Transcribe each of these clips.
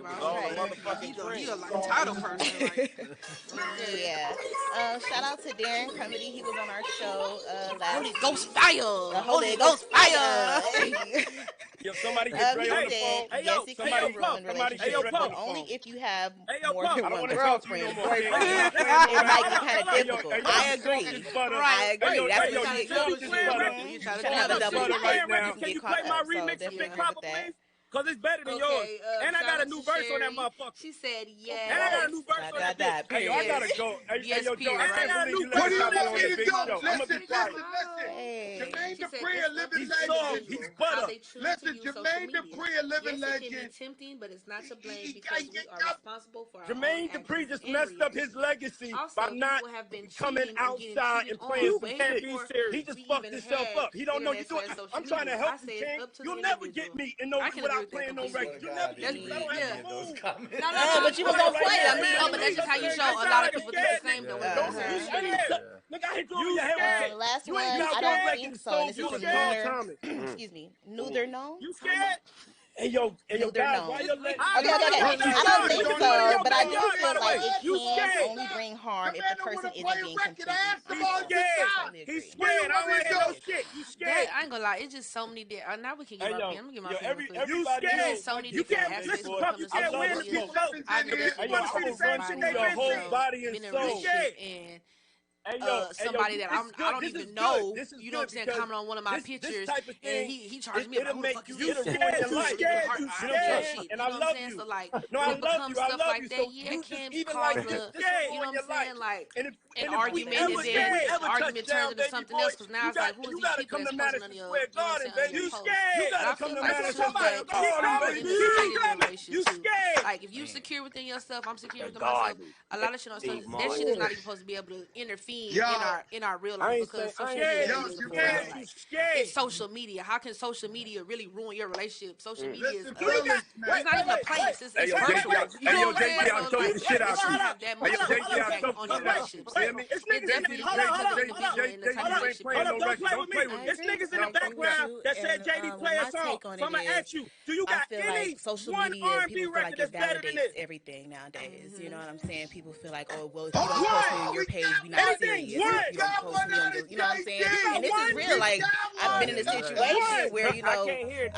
about. all a Right. motherfucking He friend. a like title person. Like, Yeah. Shout out to Darren Crumity. He was on our show last Holy week. Ghost fire! The Holy Ghost fire! Yo, somebody get Dre He on the said, phone. yes, it can ruin relationships, but only if you have more than I don't one want to talk to you girlfriend, no more. boyfriend. It It might get kind of difficult. I you soft agree. as butter. I agree. Hey, That's yo, what you she soft as butter. She's Trying trying to have a double butter dip right so now. you can get caught up. So definitely agree with that. Cause it's better than yours. And I got a new verse on that motherfucker. She said yes. And I got a new verse on that. Hey, yo, I gotta go. Yes, yo, Joe, I can't believe you let me on the big show. I'm gonna be quiet. Jermaine Dupri, a living legend. He's butter. Listen, Jermaine Dupri, a living legend. It can be tempting, but it's not to blame because we are responsible for our Jermaine Dupri just messed up his legacy by not coming outside and playing for Campy Series. He just fucked himself up. He don't know you doing. I'm trying to help you, King. You'll never get me in no without playing no records. You'll never get me. I don't have those comments. No, but you was gonna play. I mean, but that's just how you show. A lot of people think the same though. Look, I hit you over your head. Last one, I don't think so. This is from Neither. Excuse me, Neither known. You scared? Hey yo, guys, why you letting? Okay. I don't think so, but I do feel like it can only bring harm if the person isn't being completely honest. He's scared. I don't want to hear no shit. You scared? I ain't gonna lie. It's just so many. Now we can get my opinion. I'm gonna get my opinion. You scared? So many You different can't aspects listen. when it comes You to can't social win media. if you don't. I can You your whole body and been in a soul. relationship and somebody that I don't even know, you know what I'm saying, comment on one of my pictures, and he charged me about who the fuck is this? And I love you. So like, no, I love you. Stuff like that, yeah, it can cause you know what I'm saying, like an argument, and then the argument turns into something else, because now it's like, who is these people that's posting on your, you know what I'm saying, You post? scared? I feel like you scared. Like, if you secure within yourself, I'm secure within myself. A lot of shit on social, that shit is not even supposed to be able to intervene in our real life, because social media it's social media. How can social media really ruin your relationship? Social media is it's not even a place. It's virtual. You know what I'm saying? So like, it shouldn't have that much impact on your relationship. So it definitely comes into in the type of relationship. Don't play with me. It's niggas in the background that said JD play a song. So I'm gonna ask you, do you got any social one media, R&B people feel record like that's it better than validates this? everything nowadays. You know what I'm saying? People feel like, oh, well, if you don't post me on your page, we not serious. If you don't post me on your, you know what I'm saying? And this is real. Like, I've been in a situation where, you know,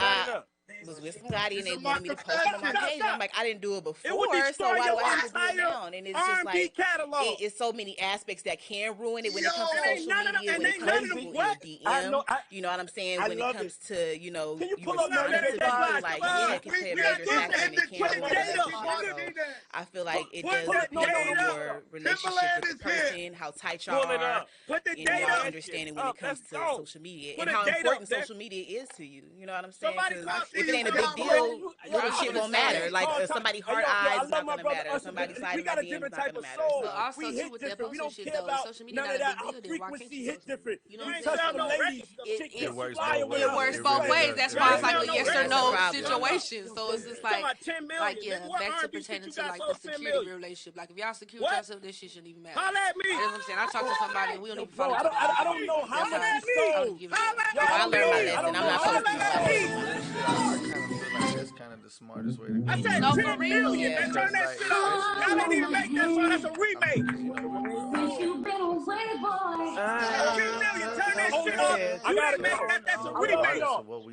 I was with somebody and they wanted me to post it on my page. And I'm like, I didn't do it before, so why do I have to do it now? And it's just like, it's so many aspects that can ruin it when it comes to social media, when it comes to your DM. You know what I'm saying? When it comes to, you know, you responding to people like, yeah, it can play a major factor and it can ruin it. So I feel like it does depend on your relationship with the person, how tight y'all are, and your understanding when it comes to social media and how important social media is to you. You know what I'm saying? Because if it ain't a big deal, little shit won't matter. Like somebody heart eyes not gonna matter. Somebody sliding my DMs not gonna matter. So also too with that posting shit though, social media not a big deal. Then why can't you post it? You know what I'm saying? It works both ways. That's why it's like a yes or no situation. So it's just like yeah, back to pertaining to like the security of your relationship. Like if y'all secure with yourself, this shit shouldn't even matter. Holla at me. You know what I'm saying? I talk to somebody and we don't even follow. I don't know how much you sold. I learned my lesson. I'm not supposed to be that's kind of the smartest way to go. I said no, 10 for real. million, man. Turn that shit off. Y'all ain't even make that song. That's a remake. 10 million. Turn that shit off. I gotta make that. That's a remake.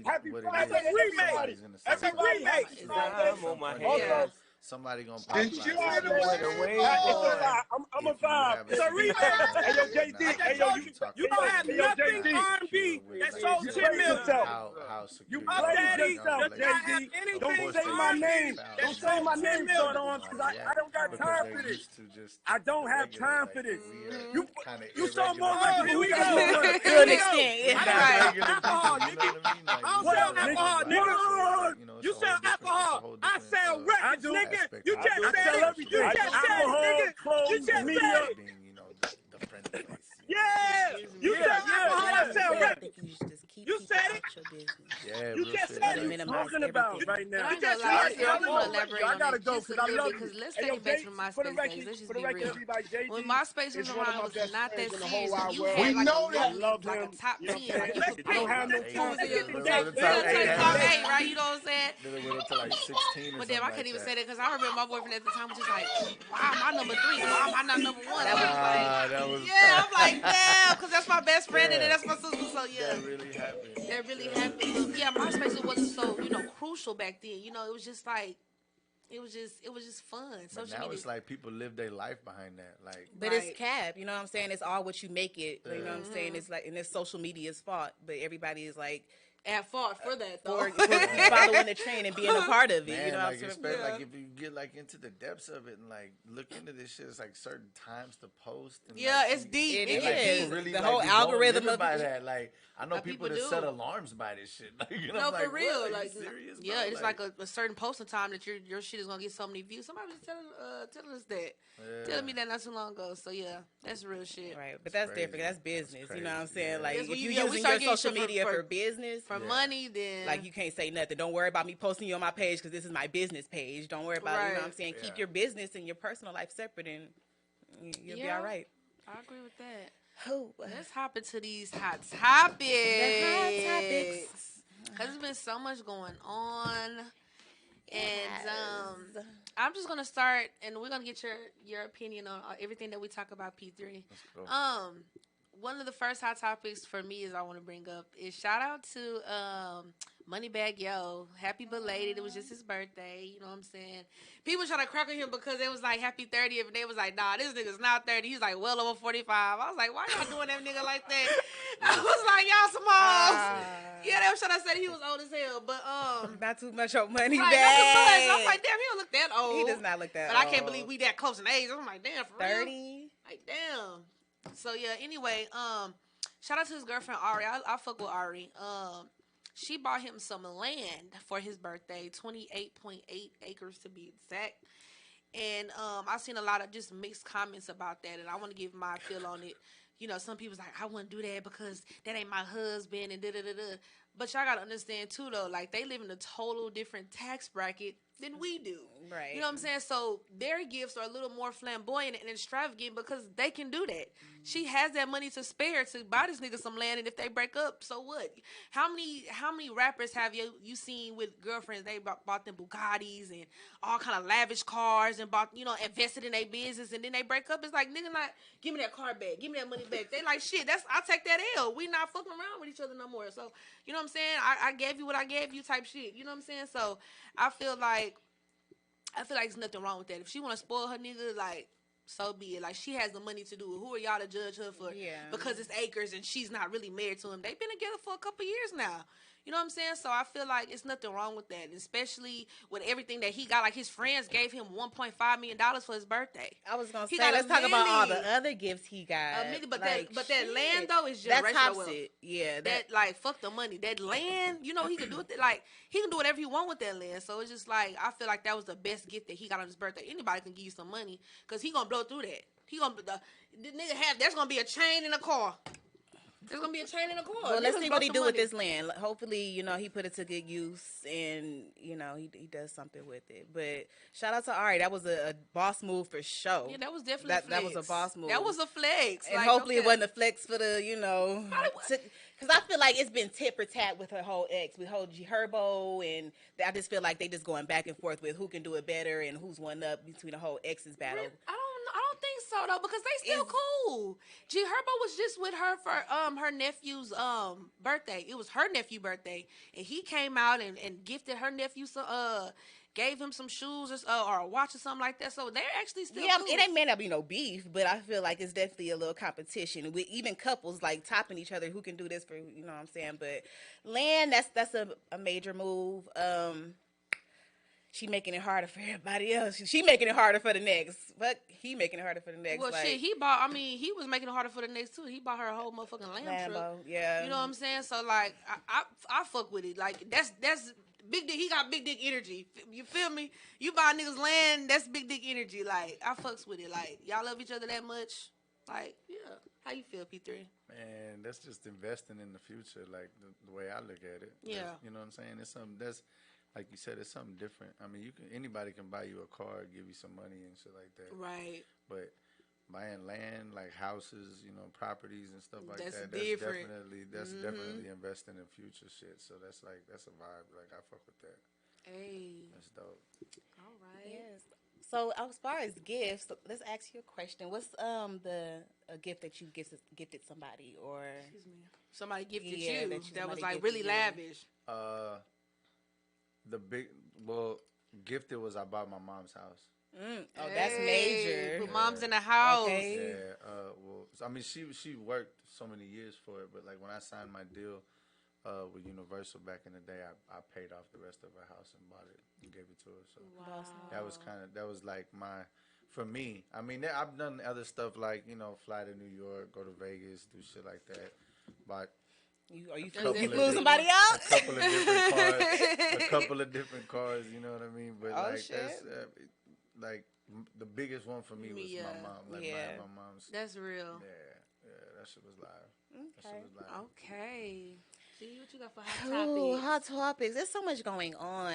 Happy Friday. That's a remake. That's a remake. Also, somebody gonna pop like I'm a vibe. It's a remake. Hey yo, JD. Hey yo, you don't have nothing R&B that sold 10 million. You up daddy? JD. Don't say my name. Don't say my name, son, because I don't got time for this. I don't have time for this. You saw more records than we got. To an extent, alcohol, nigga. I don't sell alcohol, nigga. You sell alcohol. I sell records, nigga. You just said it. You just said it, nigga. You just said it. Yeah. You sell alcohol. I sell records. You said it. Yeah, you just said it. Talking about right now. You just said it. I gotta go because I love you. Because let's take it back from MySpace days. Let's just be real. When MySpace was around, it was not that serious. You had like a top 10. I don't have no time. Top 8, right? You know what I'm saying? Then it went up to like 16 But damn, I can't even say that because I remember my boyfriend at the time was just like, why am I number 3? Why am I not number 1? That was yeah, I'm like, damn, because that's my best friend and that's my sister. So yeah. That really happened. Yeah, MySpace wasn't so, crucial back then. You know, it was just like, it was just fun. But now it's like people live their life behind that. Like, but it's cap. You know what I'm saying? It's all what you make it. You know what I'm saying? It's like, and it's social media's fault. But everybody is like, at fault for that though. For following the trend and being a part of it. Man, you know, like especially like if you get like into the depths of it and like look into this shit, it's like certain times to post. And, yeah, like, it's deep. It like, is. people really, the like, whole be algorithm going of by that. Like I know people that do. set alarms by this shit. Like, you know, No, like, for real. what? Are like, you serious, yeah, bro? it's like a certain posting time that your shit is gonna get so many views. Somebody was telling us that, telling me that not too long ago. So yeah, that's real shit. Right, but that's crazy. different. That's business. That's You know what I'm crazy. saying? Yeah. Like Yes, if you're we using start your getting social shit media for business, for money, then like you can't say nothing. Don't worry about me posting you on my page because this is my business page. Don't worry about it. You know what I'm saying? Keep your business and your personal life separate, and you'll be all right. I agree with that. Oh, Let's hop into these hot topics. The hot topics. Because there's been so much going on. And I'm just going to start, and we're going to get your opinion on everything that we talk about, P3. Let's go. One of the first hot topics for me is I want to bring up is shout out to Moneybag Yo. Happy belated. It was just his birthday. You know what I'm saying? People try to crack on him because it was like happy 30th, and they was like, nah, this nigga's not 30. He's like well over 45. I was like, why y'all doing that nigga like that? I was like, y'all some hoes. Yeah, they was trying to say he was old as hell, but not too much on money. Right, not too much. I was like, damn, he don't look that old. He does not look that but old. I can't believe we that close in age. I'm like, damn, for 30? real? Like, damn. So yeah, anyway, shout out to his girlfriend Ari. I fuck with Ari. She bought him some land for his birthday, 28.8 acres to be exact. And I've seen a lot of just mixed comments about that, and I want to give my feel on it. You know, some people's like, I wouldn't do that because that ain't my husband and da-da-da-da. But y'all got to understand, too, though, like, they live in a total different tax bracket than we do. Right. You know what I'm saying? So their gifts are a little more flamboyant and extravagant because they can do that. She has that money to spare to buy this nigga some land, and if they break up, so what? How many rappers have you seen with girlfriends? They bought them Bugattis and all kind of lavish cars and invested in their business, and then they break up. It's like, nigga, not give me that car back, give me that money back. They like, shit, I'll take that L. We not fucking around with each other no more. So you know what I'm saying? I gave you what I gave you type shit. You know what I'm saying? So I feel like there's nothing wrong with that. If she want to spoil her nigga, like, so be it. Like, she has the money to do it. Who are y'all to judge her for? Yeah. Because it's acres and she's not really married to him. They've been together for a couple years now. You know what I'm saying? So I feel like it's nothing wrong with that, especially with everything that he got. Like, his friends gave him $1.5 million for his birthday. I was gonna say, let's talk about all the other gifts he got. But like, that land though is that's generational wealth. It. Yeah, that like fuck the money. That land, you know, he can do it. Like, he can do whatever he want with that land. So it's just like, I feel like that was the best gift that he got on his birthday. Anybody can give you some money because he gonna blow through that. The nigga there's gonna be a chain in a car. There's gonna be a chain in the car. Well, let's see what he do with this land. Hopefully, you know, he put it to good use, and you know, he does something with it. But shout out to Ari. That was a boss move for sure. Yeah, that was definitely a flex. That was a boss move. That was a flex. And like, hopefully, it wasn't a flex for the, you know, because I feel like it's been tit for tat with her whole ex, with whole G Herbo, and I just feel like they just going back and forth with who can do it better and who's one up between the whole exes battle. I don't think so though, because they still cool. G Herbo was just with her for her nephew's birthday. It was her nephew's birthday, and he came out and gifted her nephew some gave him some shoes or a watch or something like that. So they're actually still cool. It may not be no beef, but I feel like it's definitely a little competition with even couples like topping each other who can do this for, you know what I'm saying. But land, that's a major move. She making it harder for everybody else. She making it harder for the next. But he making it harder for the next. Well, shit, he was making it harder for the next too. He bought her a whole motherfucking Lambo truck. Yeah. You know what I'm saying? So like, I fuck with it. Like that's big dick. He got big dick energy. You feel me? You buy niggas land, that's big dick energy. Like, I fucks with it. Like, y'all love each other that much. Like, yeah. How you feel, P3? Man, that's just investing in the future. Like the way I look at it. Yeah. You know what I'm saying? It's something that's. Like you said, it's something different. I mean, anybody can buy you a car, give you some money and shit like that. Right. But buying land, like houses, you know, properties and stuff like that. That's definitely investing in future shit. So that's a vibe. Like, I fuck with that. Hey. That's dope. All right. Yes. So as far as gifts, let's ask you a question. What's a gift that you gifted somebody, or excuse me, somebody gifted you that was like really lavish? Gifted was I bought my mom's house. Oh, that's major. Put mom's in the house. Okay. Yeah. I mean, she worked so many years for it, but like when I signed my deal, with Universal back in the day. I paid off the rest of her house and bought it and gave it to her. So that was like for me. I mean, I've done other stuff like fly to New York, go to Vegas, do shit like that. But you flew somebody out? A couple of different cars. A couple of different cars. You know what I mean? But that's like the biggest one for me was my mom. Like my mom's. That's real. Yeah, that shit was live. Okay. See what you got for hot Ooh, topics. hot topics. There's so much going on.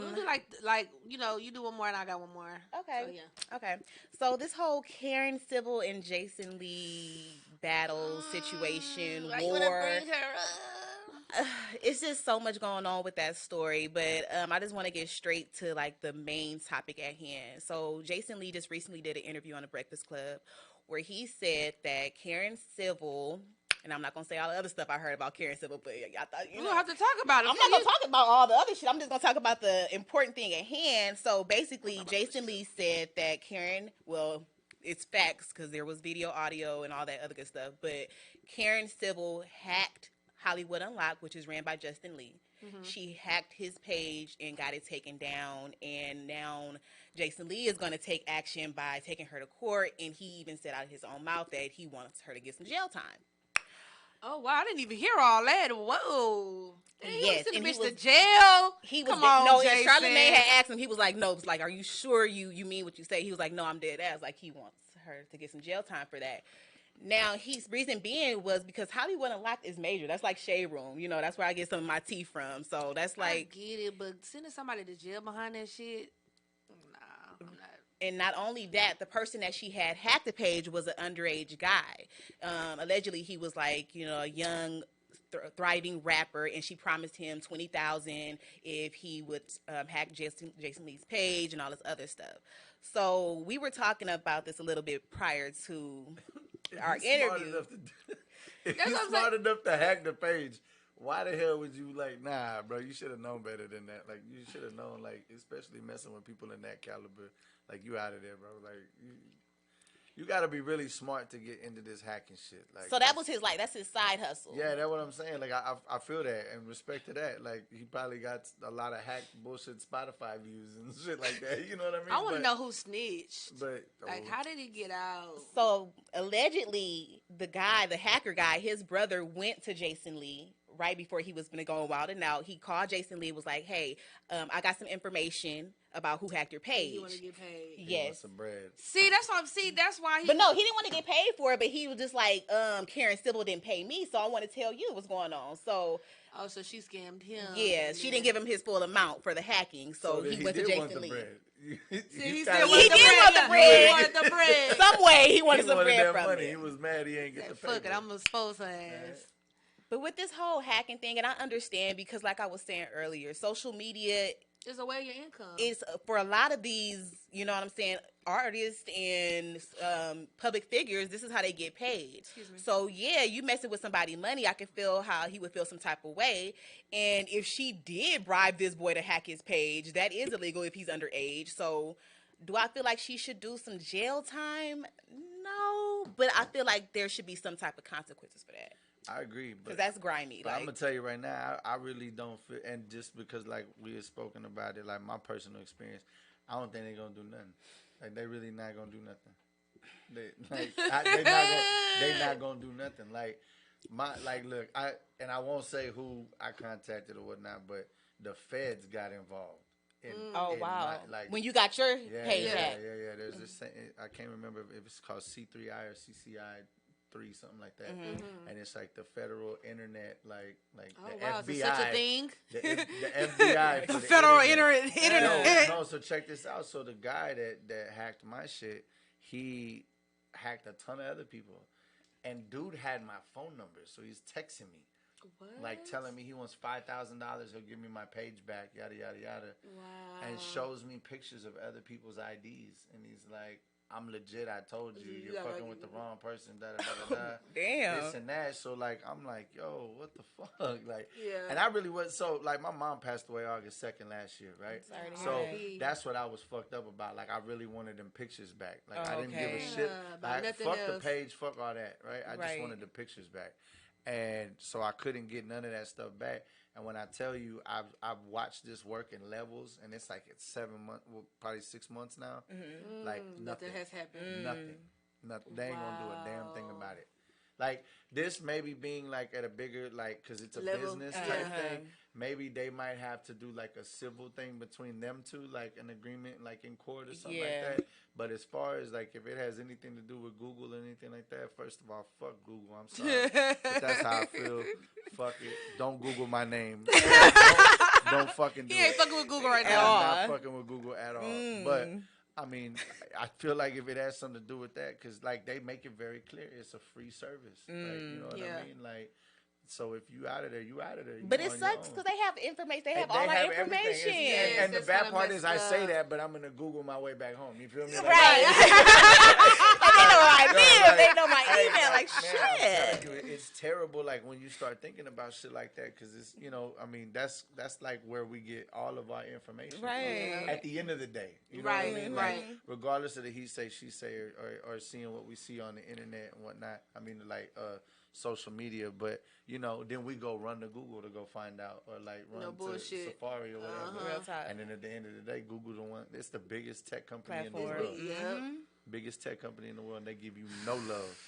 We'll do like you do one more and I got one more. Okay. So, yeah. Okay. So this whole Karen Civil and Jason Lee battle situation, war. It's just so much going on with that story, but I just want to get straight to like the main topic at hand. So Jason Lee just recently did an interview on the Breakfast Club where he said that Karen Civil, and I'm not going to say all the other stuff I heard about Karen Civil, but I thought, we don't have to talk about it. I'm not going to talk about all the other shit. I'm just going to talk about the important thing at hand. So basically, Jason Lee said that Karen, well, it's facts because there was video, audio, and all that other good stuff, but Karen Civil hacked Hollywood Unlocked, which is ran by Justin Lee. Mm-hmm. She hacked his page and got it taken down, and now Jason Lee is going to take action by taking her to court, and he even said out of his own mouth that he wants her to get some jail time. Oh, wow, I didn't even hear all that. Whoa. Yes, and he he was to jail. He was Come on, no. Jason. And Charlamagne had asked him. He was like, "No." It's like, "Are you sure you mean what you say?" He was like, "No, I'm dead ass." Like he wants her to get some jail time for that. Now, his reason being was because Hollywood Unlocked is major. That's like Shade Room. That's where I get some of my tea from. So that's like... I get it, but sending somebody to jail behind that shit? Nah, I'm not. And not only that, the person that she had hacked the page was an underage guy. Allegedly, he was like, a young... thriving rapper, and she promised him $20,000 if he would hack Jason Lee's page and all this other stuff. So we were talking about this a little bit prior to our interview. If you're smart enough to hack the page, why the hell would you nah, bro? You should have known better than that. Like you should have known, especially messing with people in that caliber. Like you out of there, bro. Like you got to be really smart to get into this hacking shit. Like, so that was that's his side hustle. Yeah, that's what I'm saying. Like, I feel that and respect to that. Like, he probably got a lot of hacked bullshit Spotify views and shit like that. You know what I mean? I want to know who snitched. But how did he get out? So allegedly, the hacker guy, his brother went to Jason Lee right before he was going to go wild and out. He called Jason Lee, was like, "Hey, I got some information about who hacked your page." You want to get paid? Yes. Want some bread. See, that's why he... But no, he didn't want to get paid for it, but he was just like, Karen Civil didn't pay me, so I want to tell you what's going on. So... Oh, so she scammed him. Yeah, she didn't give him his full amount for the hacking, so he went to Jason Lee. He did want the bread. He wanted the bread. Some way he wanted some bread from money. it. He was mad he ain't get the pay. Fuck it, I'm going to expose her ass. But with this whole hacking thing, and I understand because like I was saying earlier, social media is a way of your income. It's for a lot of these, artists and public figures, this is how they get paid. Excuse me. So yeah, you messing with somebody's money, I can feel how he would feel some type of way. And if she did bribe this boy to hack his page, that is illegal if he's underage. So do I feel like she should do some jail time? No, but I feel like there should be some type of consequences for that. I agree, because that's grimy. But I'm gonna tell you right now, I really don't feel, and just because we had spoken about it, like my personal experience, I don't think they're gonna do nothing. Like they really not gonna do nothing. They not gonna do nothing. Look, I won't say who I contacted or whatnot, but the feds got involved. Wow! When you got your page hacked. Yeah. There's this, I can't remember if it's called C3I or CCI. Something like that, and it's like the federal internet, like the FBI. Is such a thing? The FBI, the federal internet. No, so check this out. So the guy that hacked my shit, he hacked a ton of other people, and dude had my phone number, so he's texting me, telling me he wants $5,000. He'll give me my page back, yada yada yada. Wow. And shows me pictures of other people's IDs, and he's like, "I'm legit. I told you, you're fucking with the wrong person." Da da da da. Damn. This and that. So I'm like, yo, what the fuck? Yeah. And I really was. So my mom passed away August 2nd last year, right? So that's what I was fucked up about. I really wanted them pictures back. I didn't give a shit. About nothing fuck else. the page. Fuck all that. Right. I just wanted the pictures back. And so I couldn't get none of that stuff back. And when I tell you, I've watched this work in levels, and it's like it's 7 months, well, probably 6 months now. Like nothing has happened. Nothing. They ain't gonna do a damn thing about it. Like this, maybe being like at a bigger, like, because it's a business type thing. Maybe they might have to do like a civil thing between them two, like an agreement, like in court or something like that. But as far as like if it has anything to do with Google or anything like that, first of all, fuck Google. I'm sorry, but that's how I feel. Fuck it. Don't Google my name. Don't fucking do it. He ain't fucking with Google right now. I'm not fucking with Google at all. But I mean, I feel like if it has something to do with that, because like they make it very clear, it's a free service. Like, you know what I mean? Like, so if you out of there, you out of there. But it sucks because they have information. They have all our information. And the bad part is I say that, but I'm going to Google my way back home. You feel me? Like, right. They know my email. They know my email. Like, shit. It's terrible, like, when you start thinking about shit like that, because it's, you know, I mean, that's like where we get all of our information. Right. At the end of the day. You know what I mean? Like, regardless of the he say, she say, or seeing what we see on the internet and whatnot. I mean, like, social media, but you know, then we go run to Google to go find out, or like run to Safari or whatever. And then at the end of the day, Google the one. It's the biggest tech company in the world. Biggest tech company in the world. And they give you no love.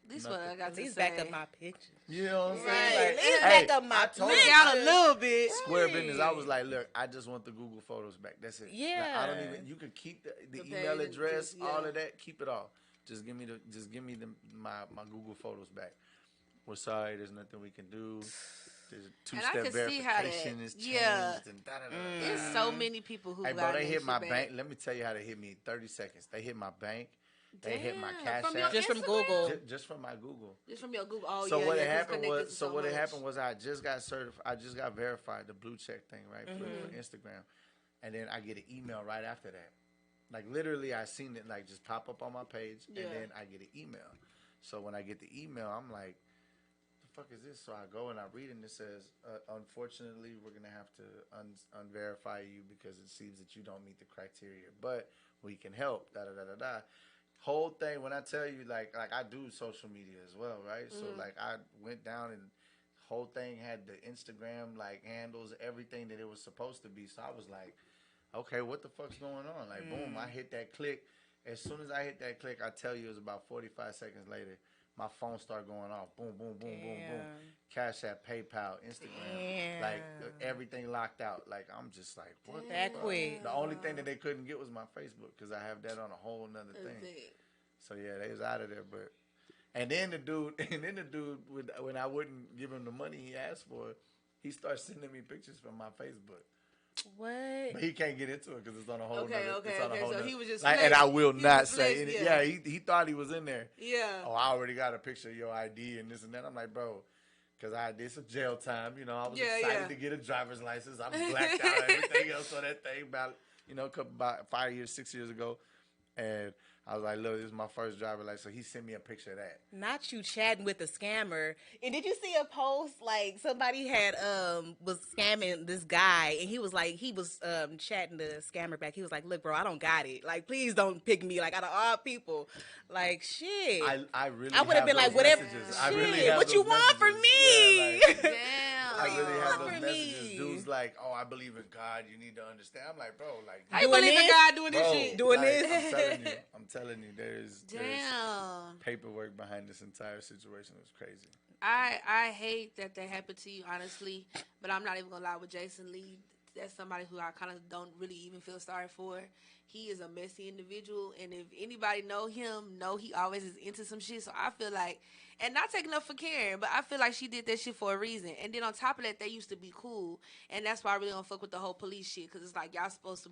This one I got to say. Back up my pictures. You know what I'm saying? Like, back up my pictures. Down a little bit. Square business. I was like, look, I just want the Google photos back. That's it. Yeah. Like, I don't even. You can keep the email address, all of that. Keep it all. Just give me my Google photos back. We're sorry, there's nothing we can do. There's a two-step verification is changed. And There's so many people who bro, they hit my bank. Let me tell you how they hit me in 30 seconds. They hit my bank. They hit my Cash App. Just from Google. Just from my Google. Just from your Google. Oh, so what happened was I just got certified. I just got verified, the blue check thing, right, for Instagram. And then I get an email right after that. Like, literally, I seen it, like, just pop up on my page. And then I get an email. So when I get the email, I'm like, fuck is this? So I go and I read it, and it says, unfortunately, we're going to have to unverify you because it seems that you don't meet the criteria, but we can help, da-da-da-da-da. Whole thing, when I tell you, like I do social media as well, right? So, like, I went down and whole thing had the Instagram, like, handles, everything that it was supposed to be. So I was like, okay, what the fuck's going on? Like, boom, I hit that click. As soon as I hit that click, I tell you it was about 45 seconds later, my phone started going off. Boom, boom, boom, boom, boom. Cash App, PayPal, Instagram. Like, everything locked out. Like, I'm just like, what? That quick. The only thing that they couldn't get was my Facebook because I have that on a whole nother thing. So, yeah, they was out of there. But And then the dude, when I wouldn't give him the money he asked for, he starts sending me pictures from my Facebook. What? But he can't get into it because it's on a whole Okay. So he was just like, and I will not say it. Yeah, he thought he was in there. Yeah. Oh, I already got a picture of your ID and this and that. I'm like, bro, because I did some jail time. You know, I was excited to get a driver's license. I was blacked out and everything else on that thing about 5 years, 6 years ago. And I was like, look, this is my first driver license. So he sent me a picture of that. Not you chatting with a scammer. And did you see a post like somebody had was scamming this guy, and he was chatting the scammer back. He was like, look, bro, I don't got it. Like, please don't pick me. Like, out of all people, like, shit. I really I would have been like, whatever. Shit, really what you want from me? Yeah, like, Damn. I really have those messages. Dudes like, oh, I believe in God. You need to understand. I'm like, bro, like, I believe in God doing this shit. Doing like, this. I'm telling you, there's paperwork behind this entire situation. It was crazy. I hate that happened to you, honestly. But I'm not even gonna lie with Jason Lee. That's somebody who I kind of don't really even feel sorry for. He is a messy individual, and if anybody know him, he always is into some shit. So I feel like, and not taking up for Karen, but I feel like she did that shit for a reason. And then on top of that, they used to be cool, and that's why I really don't fuck with the whole police shit, because it's like y'all was supposed to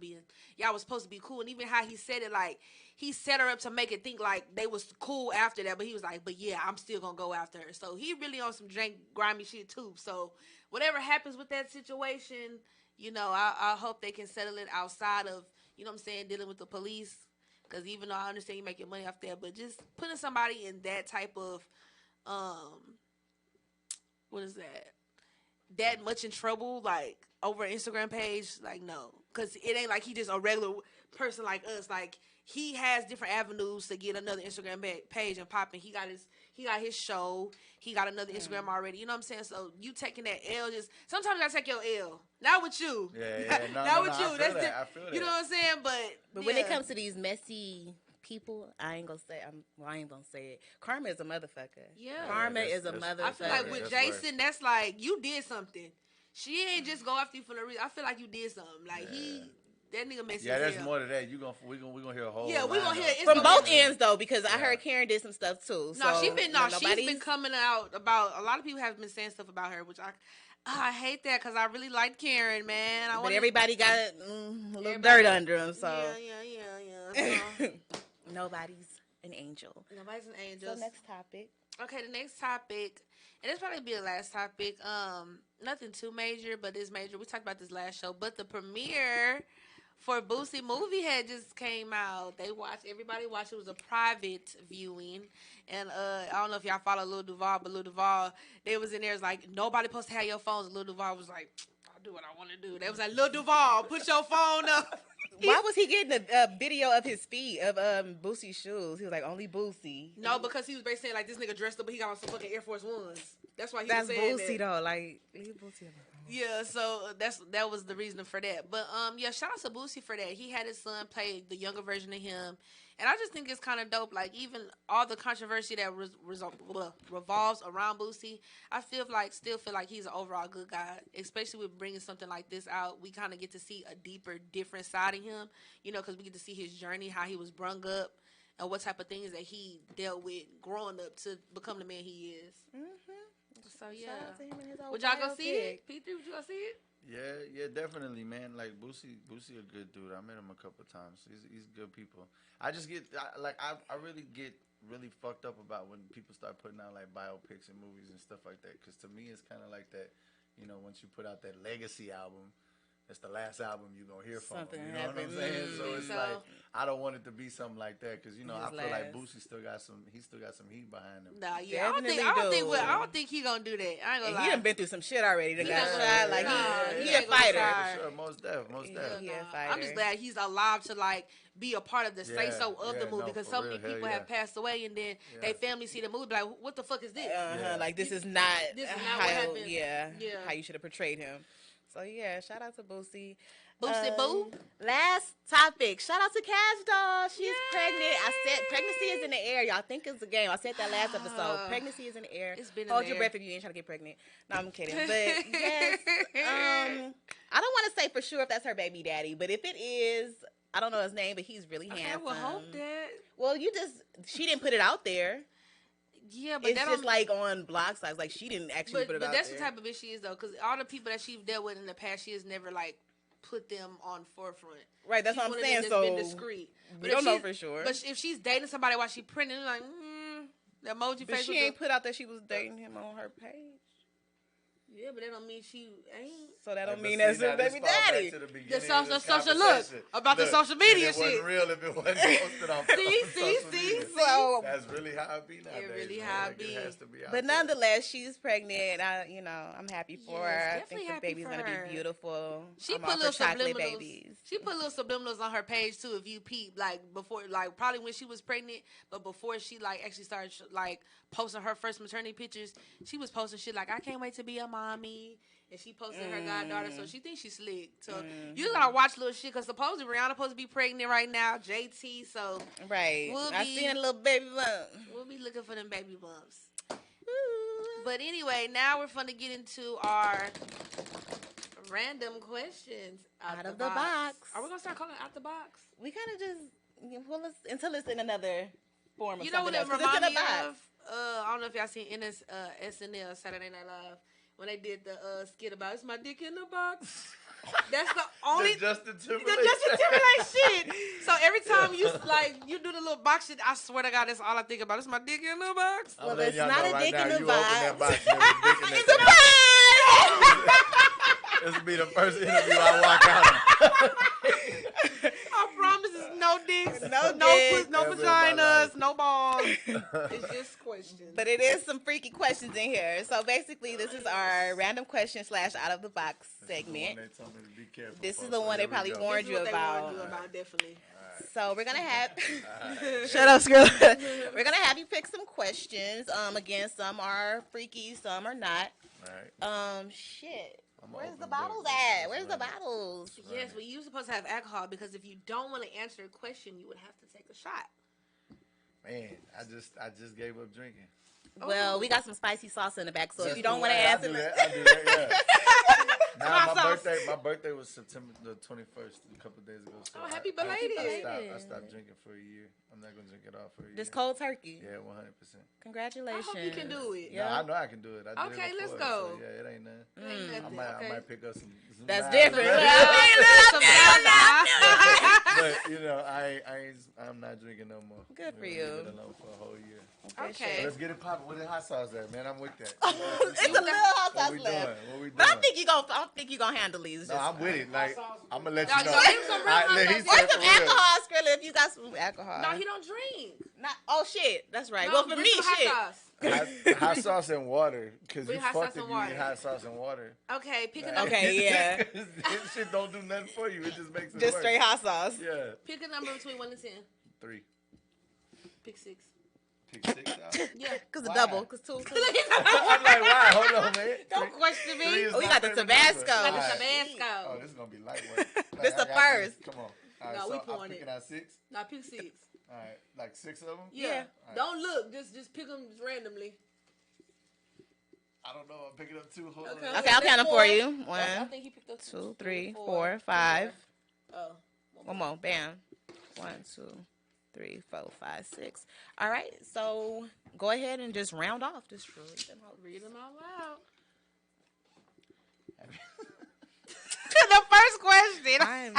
be cool. And even how he said it, like he set her up to make it think like they was cool after that, but he was like, but yeah, I'm still gonna go after her. So he really on some grimy shit too. So whatever happens with that situation, you know, I hope they can settle it outside of, you know what I'm saying, dealing with the police. Because even though I understand you make your money off there, but just putting somebody in that type of, what is that? That much in trouble, like, over an Instagram page, like, no. Because it ain't like he just a regular person like us. Like, he has different avenues to get another Instagram page and popping. He got his show. He got another Instagram already. You know what I'm saying? So you taking that L, just sometimes I take your L. Not with you. Yeah. Not with you. I feel that. You know what I'm saying? But when it comes to these messy people, I ain't gonna say it. Karma is a motherfucker. Yeah. Karma is a motherfucker. I feel like with Jason, that's like you did something. She ain't just go after you for no reason. I feel like you did something. Like that nigga messy. Yeah, there's more to that. We gonna hear a whole. Yeah, we gonna hear it from both ends though, because I heard Karen did some stuff too. No, she's been coming out about, a lot of people have been saying stuff about her, which I hate that because I really like Karen, man. But everybody got a little dirt under them, so yeah. So. Nobody's an angel. Nobody's an angel. So next topic. Okay, the next topic, and this probably be the last topic. Nothing too major, but it's major. We talked about this last show, but the premiere for Boosie movie had just came out. Everybody watched. It was a private viewing, and I don't know if y'all follow Lil Duval, but Lil Duval, they was in there. It's like nobody supposed to have your phones. Lil Duval was like, I'll do what I want to do. They was like, Lil Duval, put your phone up. Why was he getting a video of his feet of Boosie's shoes? He was like, only Boosie. No, because he was basically saying like this nigga dressed up, but he got on some fucking Air Force Ones. That's why he was saying Boosie though. Like, leave Boosie alone. Yeah, so that was the reason for that. But shout out to Boosie for that. He had his son play the younger version of him, and I just think it's kind of dope. Like, even all the controversy that revolves around Boosie, I still feel like he's an overall good guy. Especially with bringing something like this out, we kind of get to see a deeper, different side of him. You know, because we get to see his journey, how he was brung up, and what type of things that he dealt with growing up to become the man he is. So yeah, would y'all go see it? P3, would you go see it? Yeah, definitely, man. Like Boosie a good dude. I met him a couple of times. He's good people. I just I really get really fucked up about when people start putting out like biopics and movies and stuff like that. Because to me, it's kind of like that. You know, once you put out that legacy album, that's the last album you're going to hear from him. You know what I'm saying? So it's like, I don't want it to be something like that. Because, you know, I feel like Boosie still got some heat behind him. Nah, yeah. I don't think he going to do that. I ain't going to lie. He done been through some shit already. He got shot. Like, he a fighter. For sure. Most def. He a fighter. I'm just glad he's alive to, like, be a part of the say-so of the movie. Because so many people have passed away, and then they family see the movie, be like, what the fuck is this? Like, this is not what happened. Yeah, how you should have portrayed him. So, yeah, shout out to Boosie. Boosie Boo. Last topic. Shout out to Cash Doll. She's pregnant. I said pregnancy is in the air. Y'all think it's a game. I said that last episode. Pregnancy is in the air. It's been Hold your breath if you ain't trying to get pregnant. No, I'm kidding. But, yes. I don't want to say for sure if that's her baby daddy. But if it is, I don't know his name, but he's really handsome. I would hope that. Well, she didn't put it out there. Yeah, but it's just like on blog sites. Like, she didn't actually put it out there. But that's the type of bitch she is, though. Because all the people that she's dealt with in the past, she has never, like, put them on forefront. Right, that's what I'm saying. So been discreet. We don't know for sure. But if she's dating somebody while she pregnant, like, the emoji face. But she ain't put out that she was dating him on her page. Yeah, but that don't mean she ain't. So that don't mean that's her baby daddy. The social look about the social media shit. It wasn't real if it wasn't posted on see. So that's really how it be nowadays. It really how it be. It has to be out but nonetheless, she's pregnant. I'm happy for her. I think the baby's gonna be beautiful. She put little subliminals. She put little subliminals on her page too. If you peep, like before, like probably when she was pregnant, but before she like actually started like posting her first maternity pictures, she was posting shit like, "I can't wait to be a mommy," and she posted her goddaughter, so she thinks she's slick. So you gotta watch little shit, because supposedly Rihanna supposed to be pregnant right now, JT. So I seen a little baby bump. We'll be looking for them baby bumps. But anyway, now we're fun to get into our random questions out of the box. Are we gonna start calling it out the box? We kind of just until it's in another form of something else. You know what it reminds me of? I don't know if y'all seen SNL, Saturday Night Live, when they did the skit about "It's my dick in the box." That's the only the Justin Timberlake shit. So every time you do the little box shit, I swear to God, that's all I think about. It's my dick in the box. Well, it's not a dick in the box. It's a box. This will be the first interview I walk out of. I promise it's no dicks. No vaginas, no balls. It's just questions. But it is some freaky questions in here. So basically, this is our random question / out of the box segment. This is the one they probably warned you about. Definitely. So we're gonna have shut up, Skrilla. We're gonna have you pick some questions. Again, some are freaky, some are not. Shit. Where's the bottles at? Where's the bottles? Yes, well, you're supposed to have alcohol because if you don't want to answer a question, you would have to take a shot. Man, I just gave up drinking. Well, we got some spicy salsa in the back, so if you don't want to answer, I do that. Yeah. Nah, my birthday was September the 21st, a couple of days ago. So happy belated! I stopped drinking for a year. I'm not gonna drink it all for a year. This cold turkey. Yeah, 100%. Congratulations. I hope you can do it. Yeah, I know I can do it. I did okay, it let's before, go. So yeah, it ain't nothing. I might pick up some. That's different. But you know, I'm not drinking no more. Good for you. Leave it alone for a whole year. Okay. So let's get it popping. Where the hot sauce at, man? I'm with that. It's a little hot sauce left. What we doing? But I don't think you gonna handle these. No, I'm with it. Like I'm gonna let No, you know. Where's some alcohol, Skrilla? If you got some alcohol. No, he don't drink. Oh shit, that's right. No, Well, for me, shit. Hot sauce and water, because you hot fucked sauce if and you water. eat hot sauce and water. Okay, pick a number. Okay, yeah. This shit don't do nothing for you. It just makes it Just worse. straight hot sauce. Yeah. Pick a number between 1 and 10. 3. Pick 6. Pick 6 out. Yeah. Cause a double. Cause two. I'm like, why? Hold on, man. Don't question me. Oh, you got the Tabasco. Tabasco. Oh, this is gonna be lightweight. This the first. Come on. All right, No, so we I'm pouring picking it. out 6. No, pick 6. All right, like 6 of them. Yeah. Right. Don't look. Just pick them randomly. I don't know. I'm picking up 2. Hold on. Okay, I'll count them for you. I 1, think he picked up 2, 3, 4, 5. Oh. One more. Bam. 1, 2, 3, 4, 5, 6. All right. So go ahead and just round off. Just Read them out loud. The first question.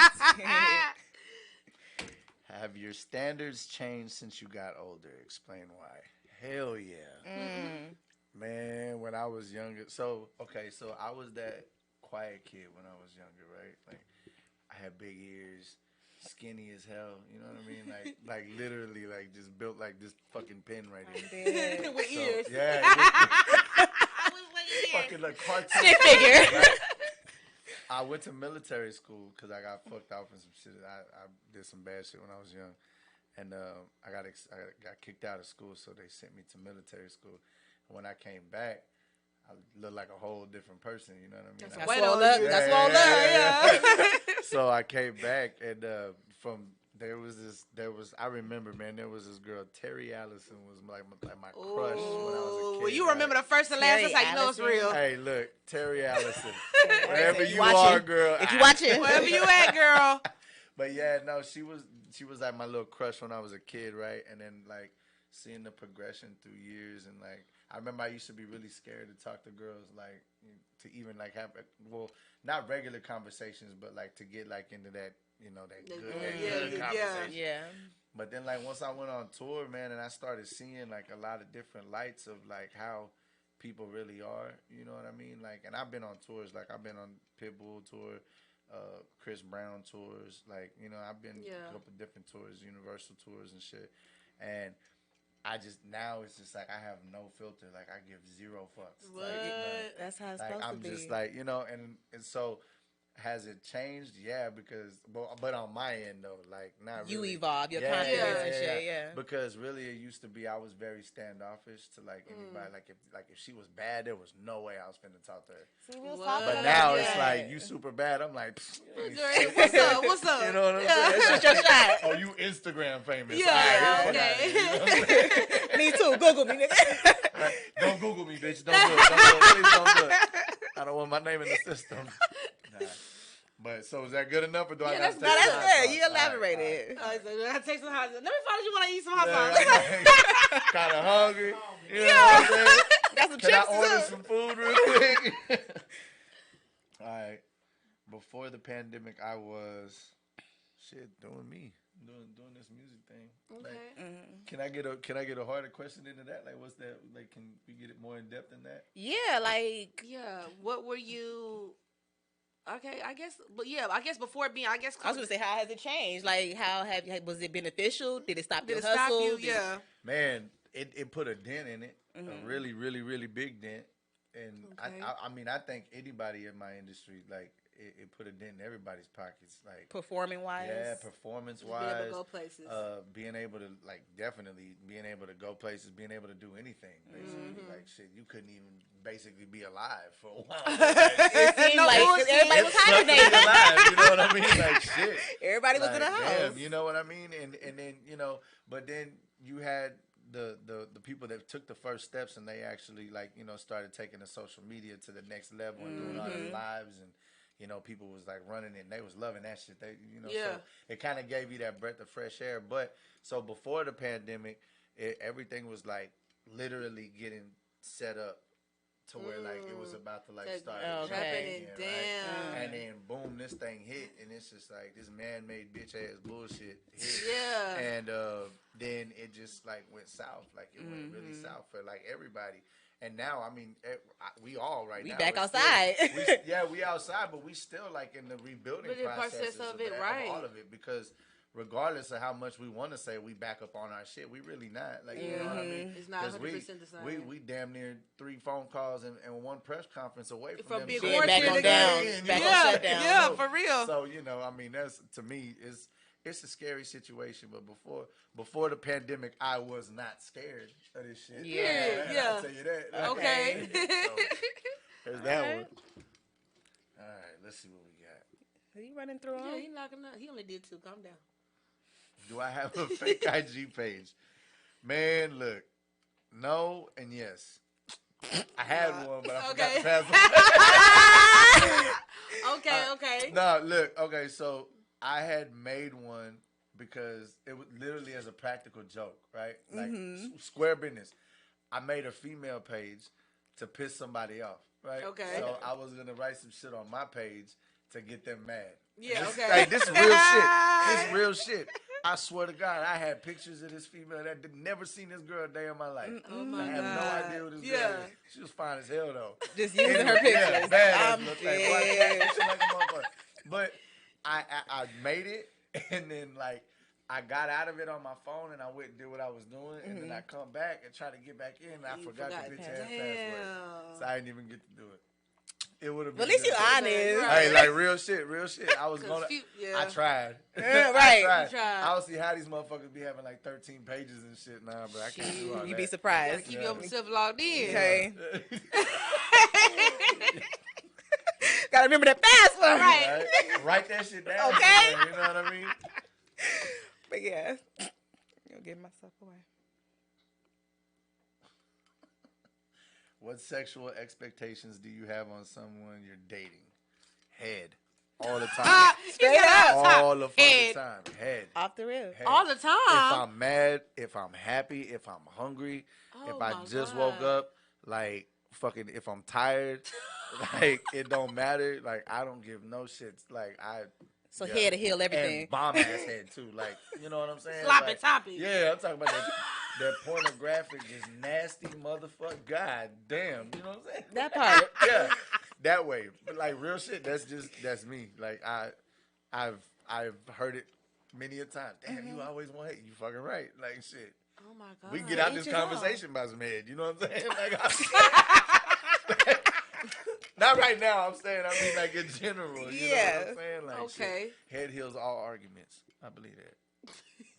Have your standards changed since you got older? Explain why. Hell yeah. Man, when I was younger. So I was that quiet kid when I was younger, right? Like, I had big ears, skinny as hell. You know what I mean? Like literally, like just built like this fucking pin right here. With ears. Yeah. I was waiting. Fucking like cartoon. Stick figure. Right? I went to military school because I got fucked off in some shit. I did some bad shit when I was young, and I got kicked out of school, so they sent me to military school. When I came back, I looked like a whole different person. You know what I mean? That's swole up. So I came back, and I remember, man, there was this girl, Terry Allison, was like my crush when I was a kid. Well, you remember the first and last, that's how you know it's real. Hey, look, Terry Allison, wherever you are, girl. If you watching, wherever you at, girl. But yeah, no, she was like my little crush when I was a kid, right? And then like seeing the progression through years, and like I remember I used to be really scared to talk to girls, like to even like have not regular conversations, but like to get like into that, you know, that good conversation. Yeah. But then like once I went on tour, man, and I started seeing like a lot of different lights of like how people really are, you know what I mean? Like, and I've been on tours, like I've been on Pitbull tour, Chris Brown tours, like, you know, I've been a couple different tours, Universal tours and shit. And I just, now it's just like I have no filter. Like I give 0 fucks. What? Like, that's how it's like, supposed to be. I'm just like, you know, and so has it changed? Yeah, because, but on my end though, like not you really. evolve your confidence and shit. Yeah. Because really, it used to be I was very standoffish to like anybody. Like if she was bad, there was no way I was finna talk to her. See, we was but now it's like you super bad. I'm like, what's up? What's up? You know what I'm saying? Shoot your shot. Oh, you Instagram famous? Yeah. Right, Okay. Me too. Google me, nigga. Right. Don't Google me, bitch. Don't do it. Please don't do it. I don't want my name in the system. Nah. But so is that good enough, or do I got to take that's some hot good. sauce? You elaborated. I gotta take some hot sauce. Let me find out you want to eat some hot sauce. Kind of hungry. You know what I'm saying? Got some Can chips I order too. some food real quick? All right. Before the pandemic, I was doing me, doing this music thing. Okay. Like, can I get a harder question into that? Like, what's that? Like, can we get it more in depth than that? Yeah, like Yeah. What were you? Okay, I guess, but yeah, I guess before being, I guess I was gonna say, how has it changed? Like, was it beneficial? Did it stop your did it stop hustle? you? Yeah. Man, it put a dent in it, a really, really, really big dent. And I mean, I think anybody in my industry, like, it put a dent in everybody's pockets, like Performing wise. Yeah, performance wise. Being able to go places. Being able to definitely being able to go places, being able to do anything. Basically, like shit, you couldn't even basically be alive for a while. It seemed like everybody was hibernating. Alive, you know what I mean? Like shit, everybody was in the house. Damn, you know what I mean? And then but then you had the people that took the first steps and they actually started taking the social media to the next level and doing all the lives and. People was like running it and they was loving that shit. So it kind of gave you that breath of fresh air. But so before the pandemic, everything was like literally getting set up to where like it was about to like start happening. Again, right? And then boom, this thing hit and it's just like this man-made bitch ass bullshit hit. Yeah. And then it just like went south. Like it went really south for like everybody. And now, I mean, we all right we now. We back outside. We outside, but we still like in the rebuilding process of it, right? All of it, because regardless of how much we want to say we back up on our shit, we really not. Like, you know what I mean? It's not 100% the same. We damn near 3 phone calls and 1 press conference away from being back on down. Back on shutdown. Yeah, for real. So, I mean, that's, to me, it's a scary situation, but before the pandemic, I was not scared of this shit. Yeah. I'll tell you that. Okay. So, there's that one. All right, let's see what we got. Are you running through them? Yeah, he knocking up. He only did 2. Calm down. Do I have a fake IG page? Man, look. No and yes. I had one, but I forgot to pass it. Okay. No, look. Okay, so I had made one because it was literally as a practical joke, right? Like square business. I made a female page to piss somebody off, right? Okay. So I was gonna write some shit on my page to get them mad. Yeah. Okay. Like this is real shit. This is real shit. I swear to God, I had pictures of this female that never seen this girl a day in my life. Oh my I have no idea who this girl is. She was fine as hell though. Just using her pictures. Yeah, bad. I'm Like, dead. like a motherfucker. But I made it, and then like I got out of it on my phone, and I went and did what I was doing, and then I come back and try to get back in, and I forgot the bitch ass password, so I didn't even get to do it. It would have been. At least you honest. Hey, like real shit. I was gonna. I tried. Right. I tried. I don't see how these motherfuckers be having like 13 pages and shit now, but I can't do all that. You be surprised. Keep yourself logged in. Okay. Gotta remember that password. Right. Write that shit down. Okay. You know what I mean? But yeah, I'll give myself away. What sexual expectations do you have on someone you're dating? Head. All the time. Straight up. All the fucking time. Head. Off the rib. Head. All the time. If I'm mad, if I'm happy, if I'm hungry, if I just woke up, like, fucking, if I'm tired, like, it don't matter. Like, I don't give no shits. Like, So head to heel everything. And bomb ass head, too. Like, you know what I'm saying? Sloppy like, toppy. Yeah, I'm talking about that pornographic, just nasty motherfucker. God damn. You know what I'm saying? That part. Yeah. That way. But like real shit, that's me. Like I've heard it many a time. Damn, you always want hate. You fucking right. Like shit. Oh my God. We can get out this conversation by some head. You know what I'm saying? Like, not right now, I mean like in general. You know what I'm saying? Like shit, head heals all arguments. I believe that.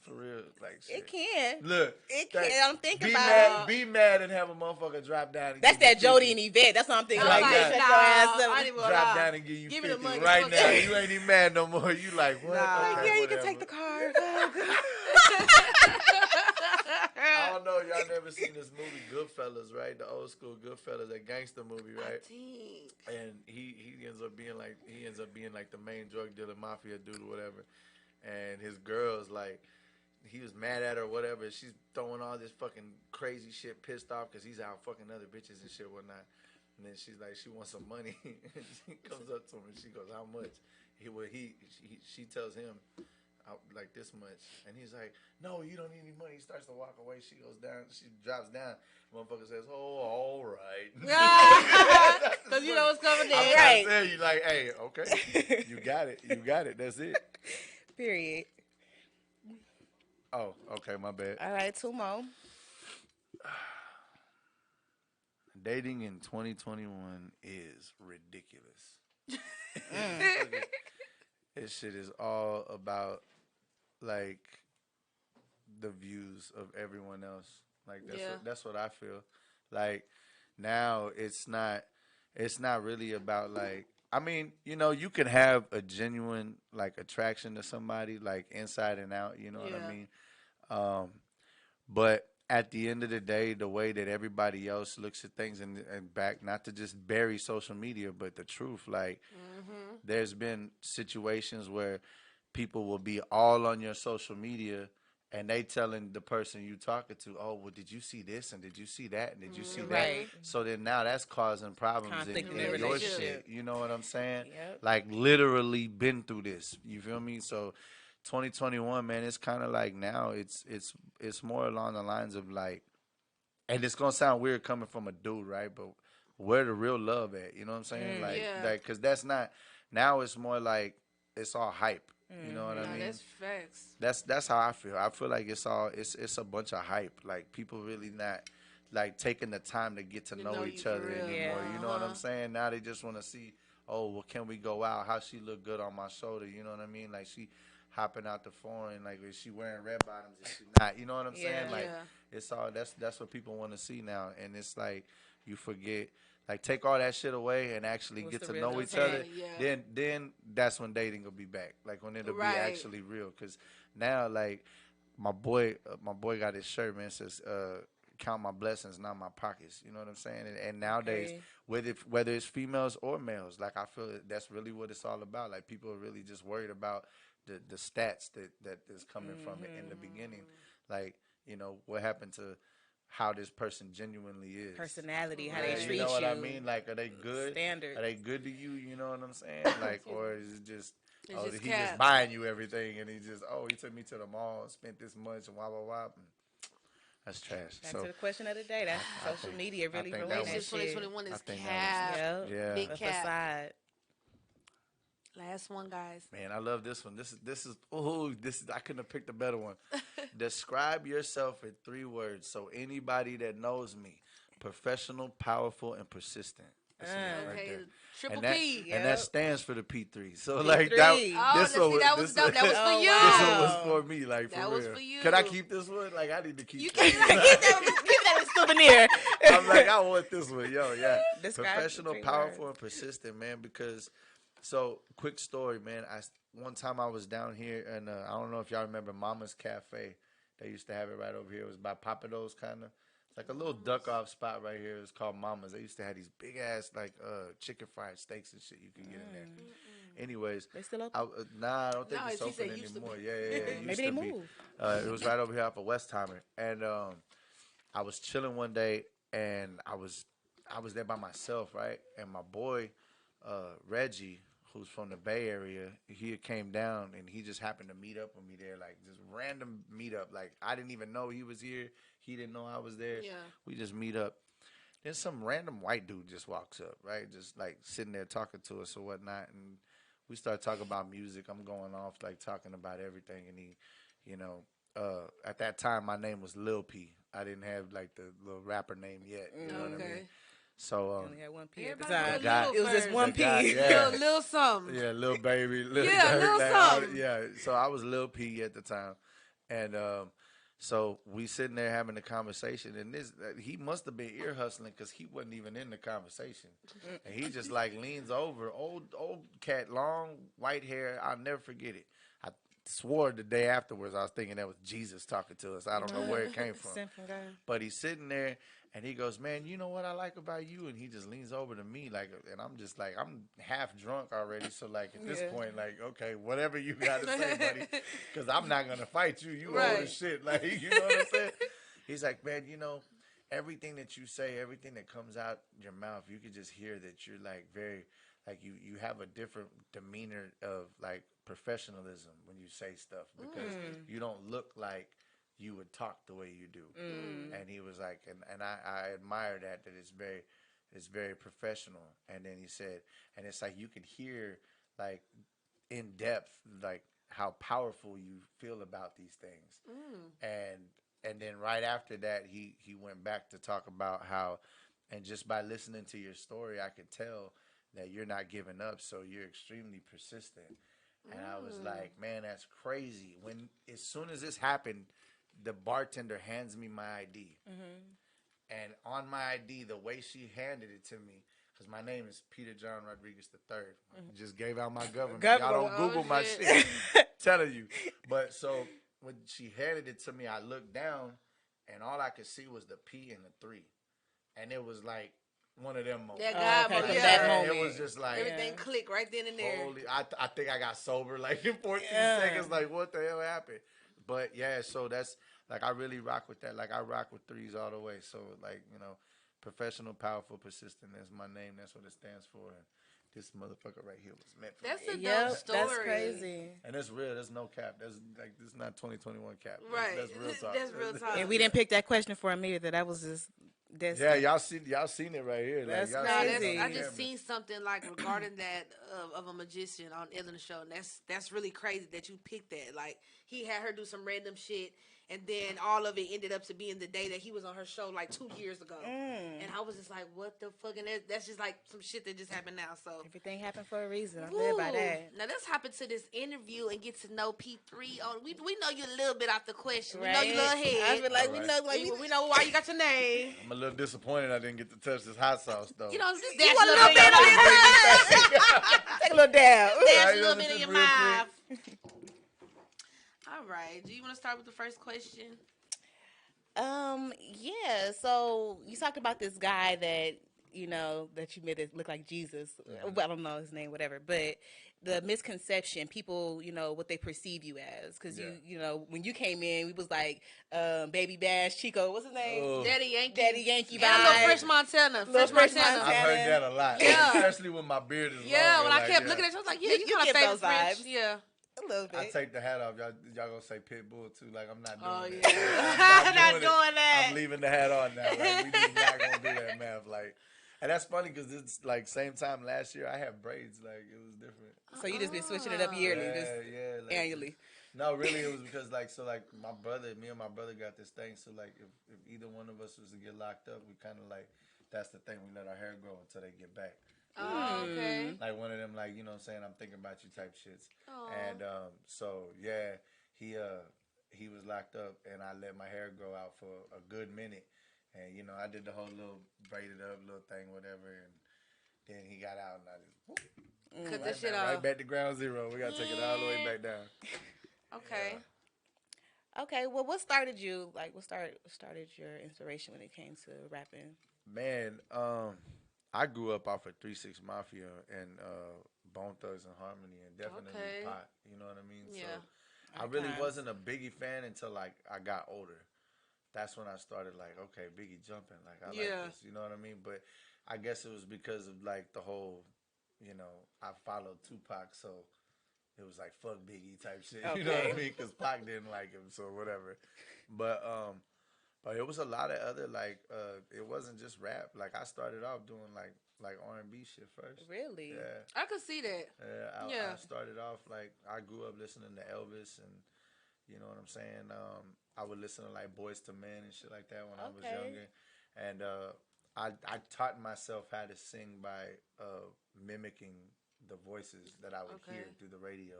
For real, like shit. It can. Look, it can. I'm thinking about mad, be mad and have a motherfucker drop down. And that's that Jody and Yvette. That's what I'm thinking. Like, drop down and give you give 50 money, right now. You ain't even mad no more. You like what? Like, okay, yeah, you whatever. can take the card. I don't know. Y'all never seen this movie Goodfellas, right? The old school Goodfellas, that gangster movie, right? And he ends up being like the main drug dealer, mafia dude, or whatever. And his girl's like. He was mad at her or whatever. She's throwing all this fucking crazy shit, pissed off because he's out fucking other bitches and shit, whatnot. And then she's like, she wants some money. She comes up to him and she goes, how much? She tells him, like this much. And he's like, no, you don't need any money. He starts to walk away. She goes down. She drops down. Motherfucker says, oh, all right. Because you know what's coming I'm next. trying to tell you, like, hey, okay. You got it. You got it. That's it. Period. Oh, okay. My bad. All right, 2 more. Dating in 2021 is ridiculous. This shit is all about like the views of everyone else. Like that's what I feel. Like now it's not really about like I mean, you know, you can have a genuine like attraction to somebody like inside and out, you know what I mean? But at the end of the day, the way that everybody else looks at things and back, not to just bury social media, but the truth, like there's been situations where people will be all on your social media and they telling the person you talking to, oh, well, did you see this and did you see that and did you see that? Right. So then now that's causing problems Conflict in in the your relationship. shit. You know what I'm saying? Yep. Like literally been through this. You feel me? So 2021, man, it's kind of like now it's more along the lines of like, and it's gonna sound weird coming from a dude, right? But where the real love at? You know what I'm saying? Like, cause that's not. Now it's more like it's all hype. You know what I mean? That's facts. That's how I feel. I feel like it's a bunch of hype. Like people really not like taking the time to get to know each other anymore. You know what I'm saying? Now they just want to see, oh, well, can we go out? How she look good on my shoulder? You know what I mean? Like she hopping out the foreign, like is she wearing red bottoms? Is she not? You know what I'm saying? Like it's all that's what people want to see now, and it's like you forget. Like take all that shit away and actually get to know each other. Then that's when dating will be back. Like when it'll be actually real. Cause now like my boy got his shirt, man, says count my blessings, not my pockets. You know what I'm saying? And nowadays, whether it's females or males, like I feel that's really what it's all about. Like people are really just worried about the stats that is coming from it in the beginning. Like you know what happened to how this person genuinely is. Personality, how they treat you. You know what I mean? Like, are they good? Standard. Are they good to you? You know what I'm saying? Like, or is it just, he just buying you everything and he just, he took me to the mall and spent this much and blah, blah, blah. That's trash. Back to the question of the day. That's social media really ruining that shit. 2021 is cap. Big cap. Facade. Last one, guys. Man, I love this one. This is I couldn't have picked a better one. Describe yourself in 3 words. So anybody that knows me, professional, powerful, and persistent. Okay, right triple P. And that stands for the P3. So P3. like that was dope. That was for you. This one was for me, like for that real. Was for you. Could I keep this one? Like I need to keep. You can keep that as a souvenir. I'm like I want this one, yeah. Professional, powerful, and persistent, man. Because so quick story, man. One time I was down here, and I don't know if y'all remember Mama's Cafe. They used to have it right over here. It was by Papados, kind of. It's like a little duck off spot right here. It's called Mama's. They used to have these big ass like chicken fried steaks and shit you can get in there. Anyways, they still open? I don't think it's open anymore. Yeah. Maybe they moved. It was right over here off of Westheimer, and I was chilling one day, and I was there by myself, right? And my boy Reggie, who's from the Bay Area, he came down and he just happened to meet up with me there, like just random meet up. Like I didn't even know he was here. He didn't know I was there. Yeah. We just meet up. Then some random white dude just walks up, right? Just like sitting there talking to us or whatnot. And we start talking about music. I'm going off like talking about everything. And he, you know, at that time my name was Lil P. I didn't have like the little rapper name yet. You know what I mean? So only had 1 P at the time. It was just 1 P. Lil something. Yeah, Lil Baby. Lil something. Yeah. So I was Lil P at the time, and so we sitting there having a conversation, and he must have been ear hustling because he wasn't even in the conversation, and he just like leans over, old cat, long white hair. I'll never forget it. I swore the day afterwards I was thinking that was Jesus talking to us. I don't know where it came from, but he's sitting there. And he goes, man, you know what I like about you? And he just leans over to me, like, and I'm just like, I'm half drunk already. So, like, at this point, like, okay, whatever you got to say, buddy, because I'm not going to fight you. You old as shit. Like, you know what I'm saying? He's like, man, you know, everything that you say, everything that comes out your mouth, you can just hear that you're, like, very, like, you have a different demeanor of, like, professionalism when you say stuff because you don't look like you would talk the way you do. And he was like, and I admire that it's very professional. And then he said, and it's like you can hear like in depth like how powerful you feel about these things. And then right after that he went back to talk about how, and just by listening to your story I could tell that you're not giving up, so you're extremely persistent. And I was like, man, that's crazy. When as soon as this happened, the bartender hands me my ID. And on my ID, the way she handed it to me, because my name is Peter John Rodriguez III. Just gave out my government. Y'all don't Google my shit. Telling you. But so when she handed it to me, I looked down, and all I could see was the P and the 3. And it was like one of them moments. That guy, that moment. It was just like everything clicked right then and there. holy, I think I got sober like in 14 seconds. Like, what the hell happened? But yeah, so that's like I really rock with that. Like I rock with 3s all the way. So like, you know, professional, powerful, persistent is my name. That's what it stands for. And this motherfucker right here was meant for That's me. a dope story. That's crazy. And it's real. There's no cap. There's like this is not 2021 cap. Right. That's real talk. That's real talk. And we didn't pick that question for him either. That was just yeah, y'all seen it right here. That's like, crazy. I just seen something like regarding that of a magician on Ellen's show, and that's really crazy that you picked that. Like he had her do some random shit, and then all of it ended up to being the day that he was on her show like 2 years ago. And I was just like, what the fuck? And that's just like some shit that just happened now. So everything happened for a reason. I'm glad about that. Now let's hop into this interview and get to know P3. We know you a little bit off the question. Right. We know you a little head. I feel like we know why you got your name. I'm a little disappointed I didn't get to touch this hot sauce though. You know, just You dash want a a little little bit on your tongue. Take a little dab. Dash a little bit in Just your real mouth. All right. Do you want to start with the first question? Yeah. So you talked about this guy that you met that looked like Jesus. Well, I don't know his name, whatever. But the misconception, people, what they perceive you as, because when you came in, we was like, Baby Bash, Chico, what's his name? Oh. Daddy Yankee. Daddy Yankee. And a little Fresh Montana. Little Fresh Montana. I've heard that a lot. Yeah. Especially when my beard is Yeah, longer, when I like, kept looking at you, I was like, yeah, you You kind of get favor those French. vibes. Yeah. A little bit. I take the hat off. Y'all gonna say Pitbull too? Like I'm not doing Oh, that. yeah. Not doing that. I'm leaving the hat on now. Like we just not gonna do that math. Like, and that's funny because it's like same time last year I had braids. Like it was different. So you just been switching it up yearly, Yeah, like, annually. No, really, it was because me and my brother got this thing. So like, if either one of us was to get locked up, we kind of like that's the thing. We let our hair grow until they get back. Oh, okay. Like one of them, like, you know what I'm saying, I'm thinking about you type shits. Aww. And so yeah, he was locked up and I let my hair grow out for a good minute. And I did the whole little braided up little thing, whatever, and then he got out and I just cut that shit off. Right back to ground zero. We gotta take it all the way back down. Okay. Yeah. Okay, well, what started you? Like, what started your inspiration when it came to rapping? Man, I grew up off of 3 6 Mafia and Bone Thugs and Harmony and definitely Pot. You know what I mean? Yeah. So I really wasn't a Biggie fan until like I got older. That's when I started like, okay, Biggie jumping. Like I like this. You know what I mean? But I guess it was because of like the whole, I followed Tupac, so it was like fuck Biggie type shit. Okay. You know what I mean? Because Pac didn't like him, so whatever. But it was a lot of other like it wasn't just rap. Like I started off doing like R&B shit first. Really? Yeah. I could see that. I started off like I grew up listening to Elvis and you know what I'm saying. I would listen to like Boys to Men and shit like that when I was younger, and I taught myself how to sing by mimicking the voices that I would hear through the radio.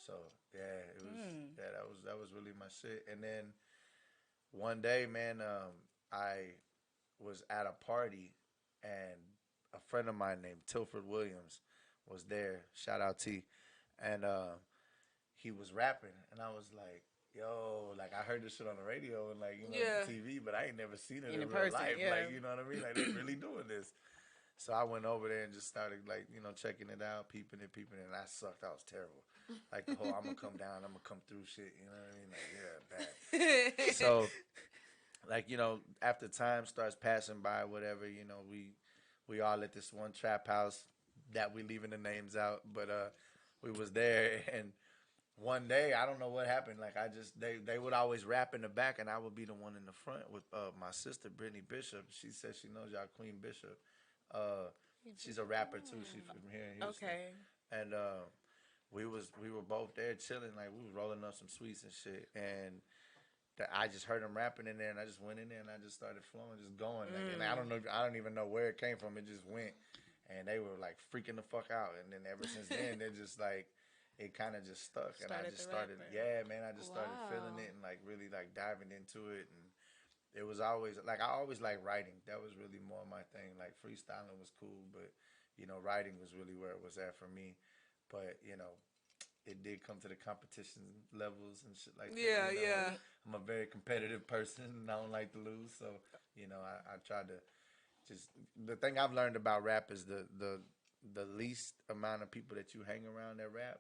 So yeah, it was that was really my shit. And then one day, man, I was at a party and a friend of mine named Tilford Williams was there. Shout out T, and he was rapping, and I was like, yo, like I heard this shit on the radio and like TV, but I ain't never seen it in real person, life. Like, you know what I mean? Like they really doing this. So I went over there and just started like, checking it out, peeping it, and I sucked. I was terrible. Like the whole I'm gonna come down, I'm gonna come through shit, you know what I mean? Like, yeah, bad. So like, after time starts passing by, whatever, we all at this one trap house that we leaving the names out, but we was there, and one day I don't know what happened. Like they would always rap in the back, and I would be the one in the front with my sister Brittany Bishop. She says she knows y'all Queen Bishop. She's a rapper too. She's from here in Houston. Okay. And we were both there chilling, like we was rolling up some sweets and shit, and I just heard him rapping in there, and I just went in there and I just started flowing, just going. Like, and I don't even know where it came from. It just went, and they were like freaking the fuck out. And then ever since then, they're just like, it kind of just stuck, and I just started, yeah, man, I just started feeling it and like really like diving into it, and it was always like I always like writing. That was really more my thing. Like freestyling was cool, but writing was really where it was at for me. But it did come to the competition levels and shit like that. Yeah. I'm a very competitive person, and I don't like to lose. So, I try to just, the thing I've learned about rap is the least amount of people that you hang around that rap,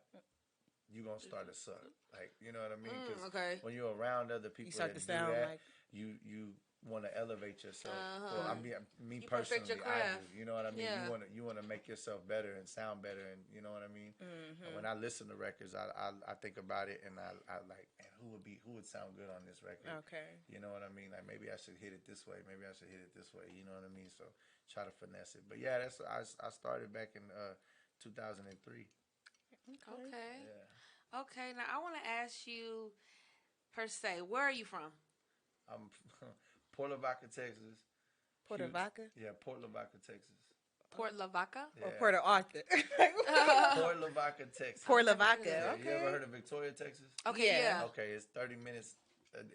you gonna start to suck. Like, you know what I mean? Because when you're around other people that do that, like you want to elevate yourself. Well, I mean, me personally, I do. You know what I mean? Yeah. You want to make yourself better and sound better, and you know what I mean. And when I listen to records, I think about it, and I like, man, who would sound good on this record? Okay. You know what I mean? Like maybe I should hit it this way. Maybe I should hit it this way. You know what I mean? So try to finesse it. But yeah, I started back in 2003. Okay. Yeah. Okay. Now I want to ask you, per se, where are you from? I'm Port Lavaca, Texas. Port Lavaca? Yeah, Port Lavaca, Texas. Port Lavaca? Yeah. Or Port Arthur? Port Lavaca, Texas. Port Lavaca. Yeah, Okay. you ever heard of Victoria, Texas? Okay, yeah. Okay, it's 30 minutes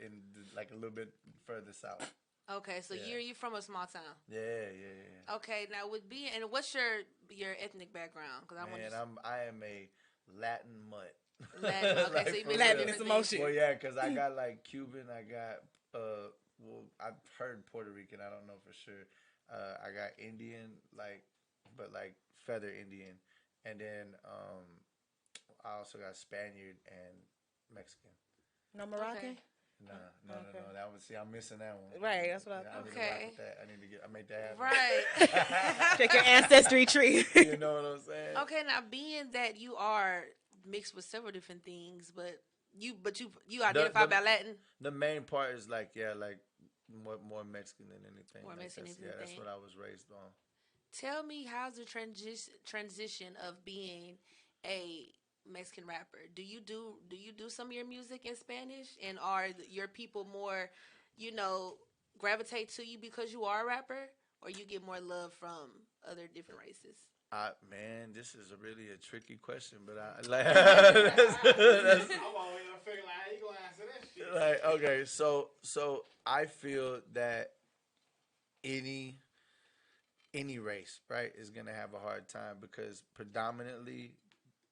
in like a little bit further south. Okay, so you're from a small town. Yeah. Okay, now and what's your ethnic background? Because I am a Latin mutt. Latin, okay, like, so you mean Latin is emotion. Well, yeah, because I got like Cuban, I got I've heard Puerto Rican, I don't know for sure. I got Indian, but feather Indian, and then I also got Spaniard and Mexican. No Moroccan? Okay. No. That was I'm missing that one. Right, that's what I okay. I need to make that happen. Right. Check your ancestry tree. You know what I'm saying? Okay, now being that you are mixed with several different things, but you identify by Latin. The main part is more Mexican than anything. More Mexican than anything. That's what I was raised on. Tell me, how's the transition of being a Mexican rapper? Do you do some of your music in Spanish, and are your people more, gravitate to you because you are a rapper, or you get more love from other different races? Man, this is really a tricky question, but I'm always gonna figure out how you gonna answer that shit. Like, okay, so I feel that any race, right, is gonna have a hard time because predominantly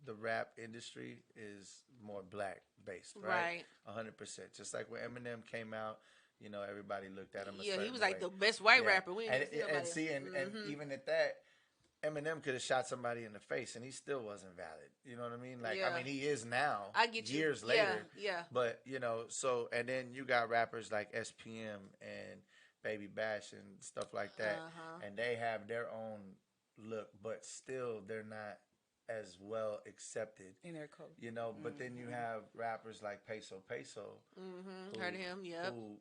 the rap industry is more black based, right? 100%. Just like when Eminem came out, everybody looked at him. He was like the best white rapper. And even at that, Eminem could have shot somebody in the face and he still wasn't valid. You know what I mean? I mean, he is now. I get you. Years later. Yeah. But, and then you got rappers like SPM and Baby Bash and stuff like that. And they have their own look, but still they're not as well accepted in their culture. But then you have rappers like Peso. Heard him, yep. Who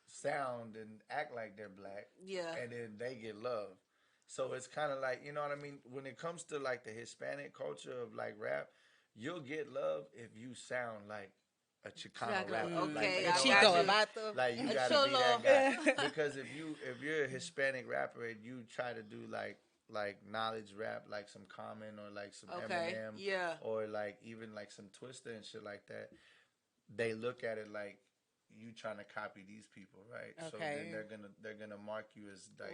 sound and act like they're black. Yeah. And then they get love. So it's kind of like, you know what I mean? When it comes to like the Hispanic culture of like rap, you'll get love if you sound like a Chicano rapper. Okay, like, Chico Amato. Like you gotta be that guy. Because if you're a Hispanic rapper and you try to do like knowledge rap, like some Common or like some Eminem, or like even like some Twista and shit like that, they look at it like you trying to copy these people, right? Okay. So then they're gonna mark you as like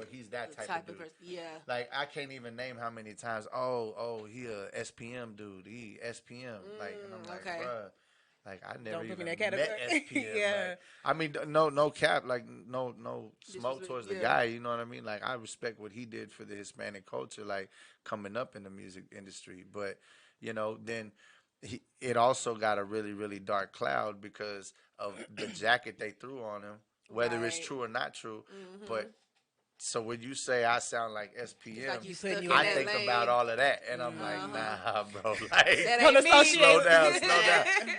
he's that type of dude. Yeah. Like I can't even name how many times. He a SPM dude. He SPM. Like and I'm like, bruh. Like I never even met SPM. Yeah. Like, I mean, no cap. Like no smoke towards the guy. You know what I mean? Like I respect what he did for the Hispanic culture, like coming up in the music industry. But then. It also got a really, really dark cloud because of the jacket they threw on him, whether it's true or not true. But So when you say I sound like SPM, like you stuck in I that think lane. about all of that, and I'm like, nah, bro, like That ain't me. slow down.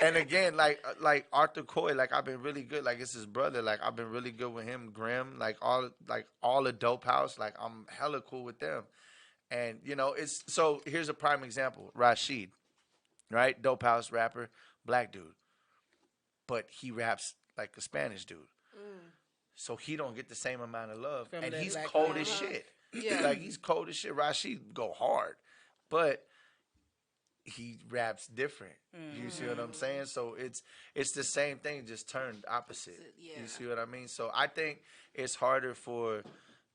And again, like Arthur Coy, like I've been really good. Like it's his brother. Like I've been really good with him. Grim, like all the Dope House. Like I'm hella cool with them. And you know, it's so here's a prime example. Rashid, right? Dope House rapper, black dude, but he raps like a Spanish dude. So he don't get the same amount of love, and he's cold as shit. Yeah. Like he's cold as shit. Rashid go hard, but he raps different. You see what I'm saying? So it's the same thing, just turned opposite. Yeah. You see what I mean? So I think it's harder for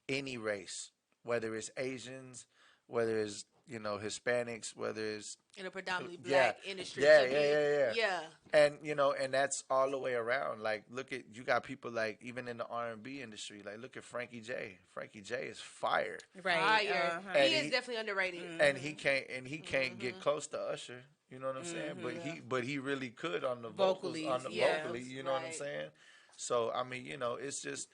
any race, whether it's Asians, whether it's Hispanics, whether it's In a predominantly black industry. Yeah. And and that's all the way around. Like, look at you got people like even in the R&B industry. Like, look at Frankie J. Frankie J is fire. Right. Fire. He is definitely underrated. And he can't get close to Usher. You know what I'm saying? But he really could on the vocals, vocally. You know what I'm saying? So I mean, it's just.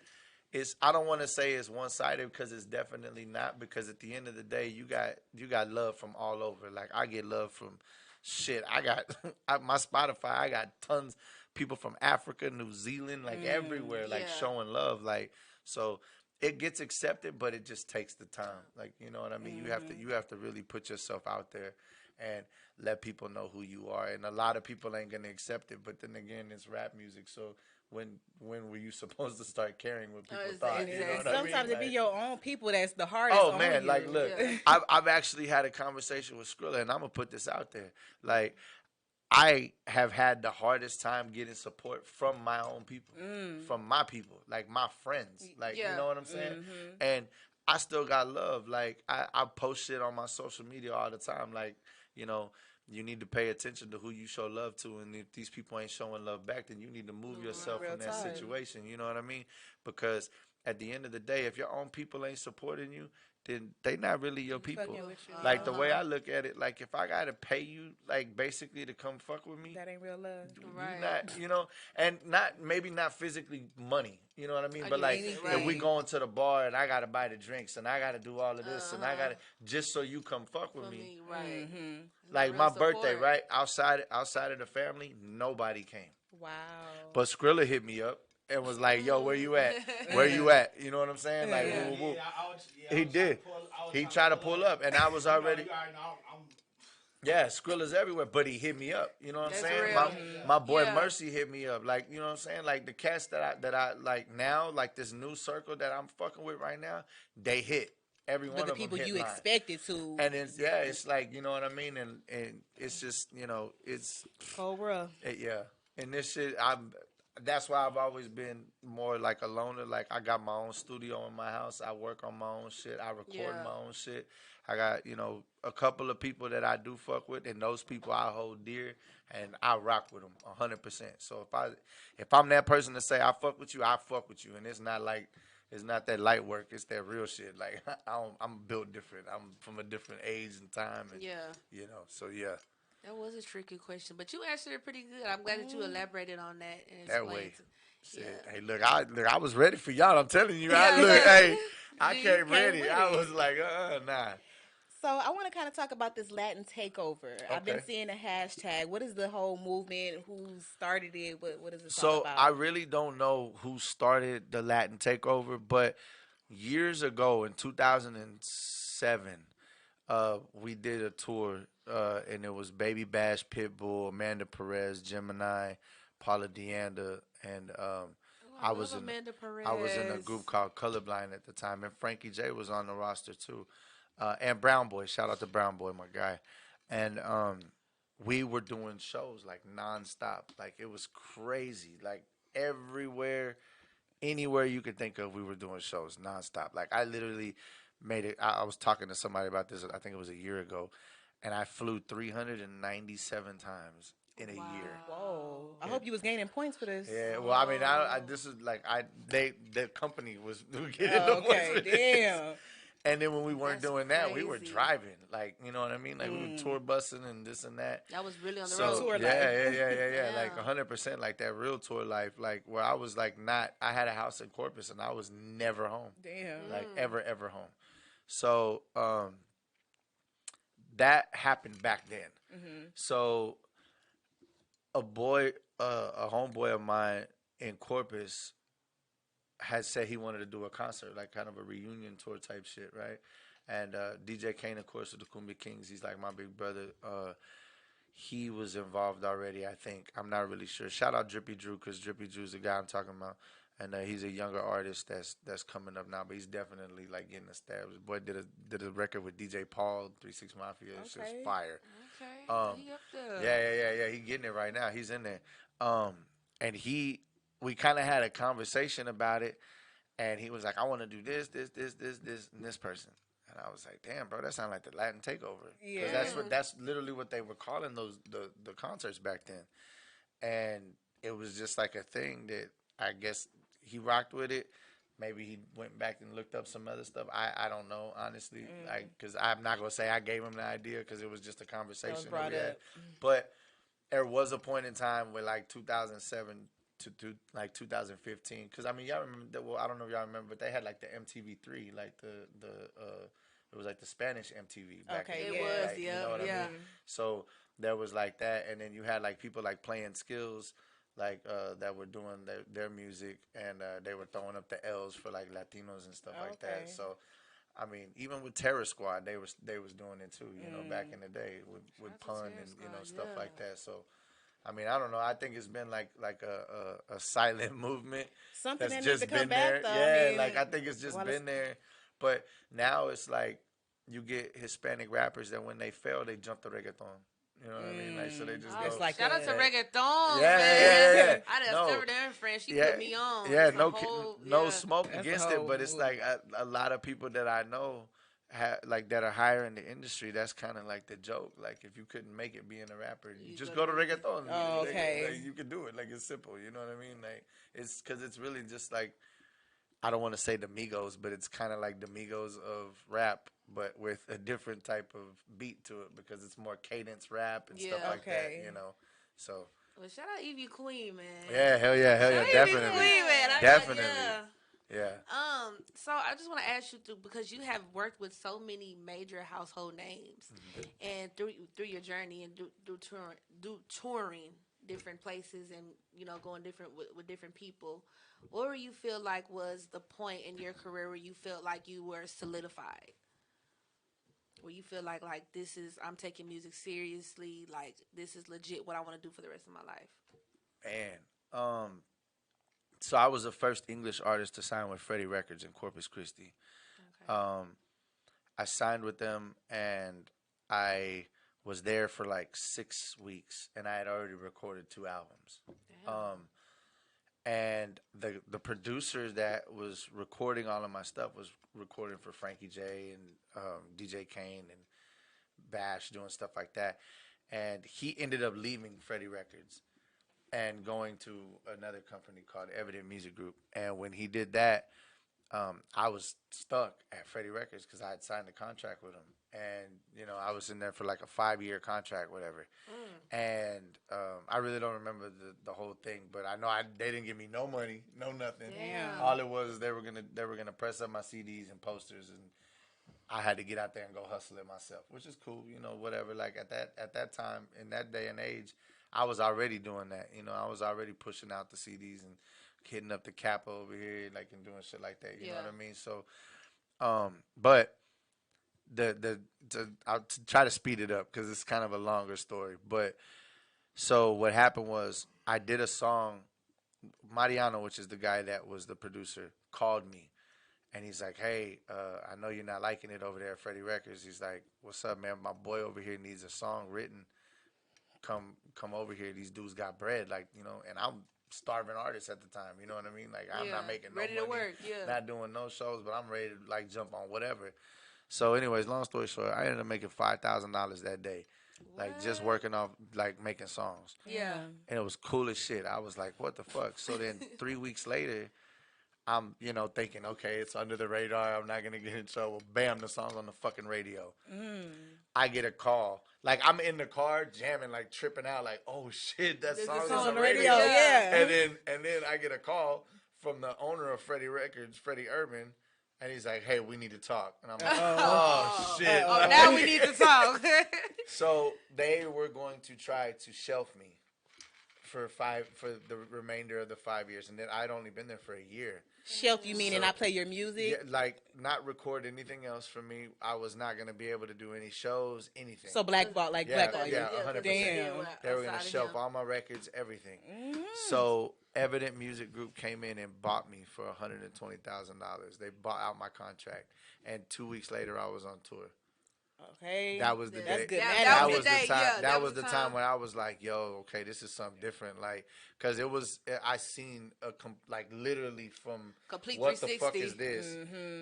I don't want to say it's one-sided because it's definitely not, because at the end of the day you got love from all over. Like I get love from shit. I got my Spotify, I got tons people from Africa, New Zealand, like everywhere, like showing love. Like, so it gets accepted, but it just takes the time. Like, you know what I mean? You have to really put yourself out there and let people know who you are. And a lot of people ain't gonna accept it, but then again, it's rap music, so when were you supposed to start caring what people thought? Exactly. You know what Sometimes I mean? it be your own people that's the hardest. Oh man, on you. like look, I've actually had a conversation with Skrilla, and I'm gonna put this out there. Like, I have had the hardest time getting support from my own people, from my people, like my friends. Like, you know what I'm saying? And I still got love. Like I post shit on my social media all the time. Like, you need to pay attention to who you show love to, and if these people ain't showing love back, then you need to move yourself from that situation. You know what I mean? Because at the end of the day, if your own people ain't supporting you, then they not really your people. Like the way I look at it, like if I gotta pay you, like basically to come fuck with me, that ain't real love. You not, and maybe not physically money. You know what I mean? But like if we going to the bar and I gotta buy the drinks and I gotta do all of this and I gotta just so you come fuck with me. Right. Like my birthday, right? Outside of the family, nobody came. Wow. But Skrilla hit me up and was like, "Yo, where you at? Where you at?" You know what I'm saying? Like, woo, woo. He did. He tried to pull up, and I was already. Yeah, Skrilla's everywhere, but he hit me up. You know what I'm saying? My boy Mercy hit me up. Like, you know what I'm saying? Like the cats that I like now, like this new circle that I'm fucking with right now, they hit. Every one of them hit the people you expected to. And it's like, you know what I mean? And it's just, it's Cobra. And this shit, that's why I've always been more like a loner. Like I got my own studio in my house. I work on my own shit. I record my own shit. I got, a couple of people that I do fuck with, and those people I hold dear, and I rock with them 100%. So if I'm that person to say I fuck with you, I fuck with you, and it's not that light work. It's that real shit. Like I'm built different. I'm from a different age and time, and so yeah. That was a tricky question, but you answered it pretty good. I'm glad that you elaborated on that and That explained. way. Hey, look, I was ready for y'all. I'm telling you, I came ready. I was like, nah. So I want to kind of talk about this Latin takeover. Okay. I've been seeing a hashtag. What is the whole movement? Who started it? What is it all about? So I really don't know who started the Latin takeover, but years ago in 2007, we did a tour, and it was Baby Bash, Pitbull, Amanda Perez, Gemini, Paula Deanda, and I was in a group called Colorblind at the time, and Frankie J was on the roster too. And Brown Boy, shout out to Brown Boy, my guy. And we were doing shows like nonstop. Like it was crazy. Like everywhere, anywhere you could think of, we were doing shows nonstop. Like I literally made it. I was talking to somebody about this, I think it was a year ago, and I flew 397 times in a year. Whoa! I hope you was gaining points for this. Yeah, well, I mean, this is like the company was getting the points for this. Damn. And then when we weren't doing that, we were crazy. driving. Like, you know what I mean? Like, we were tour busing and this and that. That was really on the So, road. Tour life. yeah. Like, 100% like that real tour life. Like, where I was, like, I had a house in Corpus, and I was never home. Damn. Like, ever home. So, that happened back then. So, a homeboy of mine in Corpus had said he wanted to do a concert, like kind of a reunion tour type shit, right? And DJ Kane, of course, of the Kumbia Kings, he's like my big brother. He was involved already, I think. I'm not really sure. Shout out Drippy Drew, because Drippy Drew's the guy I'm talking about. And he's a younger artist that's coming up now, but he's definitely like getting established. Boy did a record with DJ Paul, 3-6 Mafia. It's just fire. Okay. He up there. Yeah. He getting it right now. He's in there. And we kind of had a conversation about it, and he was like, I want to do this, and this person. And I was like, damn, bro, that sounds like the Latin takeover. Yeah. Because that's literally what they were calling the concerts back then. And it was just like a thing that I guess he rocked with it. Maybe he went back and looked up some other stuff. I don't know, honestly. Because I'm not going to say I gave him the idea, because it was just a conversation that we had. But there was a point in time where, like, 2007 to like 2015, because I mean, y'all remember that? Well, I don't know if y'all remember, but they had like the MTV3, like it was like the Spanish MTV back in the day. Like, you know what I mean? So there was like that, and then you had like people like playing skills, like that were doing their music, and they were throwing up the L's for like Latinos and stuff like that. So I mean, even with Terror Squad, they was doing it too, you know, back in the day with Pun and stuff like that. So I mean, I don't know. I think it's been like a silent movement. Something that's that just needs to come been back, there. though. Yeah, I mean, like I think it's just been there. But now it's like you get Hispanic rappers that when they fail, they jump to reggaeton. You know what I mean? Like, so they just go. Like shout out to reggaeton, yeah, man. Yeah. I done served her friend. She put me on. Yeah, It's no smoke That's against it, but it's like a lot of people that I know like that are higher in the industry. That's kind of like the joke. Like, if you couldn't make it being a rapper, you just go to reggaeton. Oh, okay. Like, you can do it. Like, it's simple. You know what I mean? Like, it's because it's really just like, I don't want to say the Migos, but it's kind of like the Migos of rap, but with a different type of beat to it, because it's more cadence rap and stuff like that, you know. So. Well, shout out Evie Queen, man. Yeah, hell yeah, definitely. Queen, man. Definitely. Yeah. So I just want to ask you, because you have worked with so many major household names, and through your journey and through touring different places and going different with different people, what do you feel like was the point in your career where you felt like you were solidified? Where you feel like I'm taking music seriously, like this is legit what I want to do for the rest of my life? Man, so I was the first English artist to sign with Freddie Records in Corpus Christi. Okay. I signed with them, and I was there for like 6 weeks, and I had already recorded 2 albums. Damn. And the producer that was recording all of my stuff was recording for Frankie J and DJ Kane and Bash, doing stuff like that. And he ended up leaving Freddie Records and going to another company called Evident Music Group. And when he did that, I was stuck at Freddie Records because I had signed a contract with him. And, I was in there for like a 5-year contract, whatever. And I really don't remember the whole thing, but I know they didn't give me no money, no nothing. Damn. All it was they were gonna press up my CDs and posters, and I had to get out there and go hustle it myself, which is cool, whatever. Like at that time, in that day and age, I was already doing that. I was already pushing out the CDs and hitting up the Kappa over here, like, and doing shit like that. You know what I mean? So, but I'll try to speed it up because it's kind of a longer story. But so what happened was I did a song. Mariano, which is the guy that was the producer, called me. And he's like, hey, I know you're not liking it over there at Freddie Records. He's like, what's up, man? My boy over here needs a song written. Come over here. These dudes got bread, like, and I'm starving artist at the time, you know what I mean? Like, I'm not making no money, ready to work, not doing no shows, but I'm ready to like jump on whatever. So anyways, long story short, I ended up making $5,000 that day. Like, just working off, like, making songs. Yeah. And it was cool as shit. I was like, what the fuck? So then 3 weeks later, I'm, thinking, okay, it's under the radar. I'm not gonna get in trouble. Bam, the song's on the fucking radio. I get a call. Like, I'm in the car jamming, like tripping out, like, oh shit, that song's on the radio. Yeah. And then I get a call from the owner of Freddie Records, Freddie Urban, and he's like, hey, we need to talk. And I'm like, oh shit. Now we need to talk. So they were going to try to shelf me for the remainder of the 5 years, and then I'd only been there for a year. Shelf, you mean, and not play your music? Yeah, like not record anything else for me. I was not gonna be able to do any shows, anything. So blackball, blackball. Yeah, 100%. Damn. They were gonna shelf all my records, everything. So Evident Music Group came in and bought me for $120,000. They bought out my contract, and 2 weeks later, I was on tour. Okay, that was the that's day. good. That was the time. Yeah, that was the time when I was like, "Yo, okay, this is something different." Like, because I seen literally from complete what the fuck is this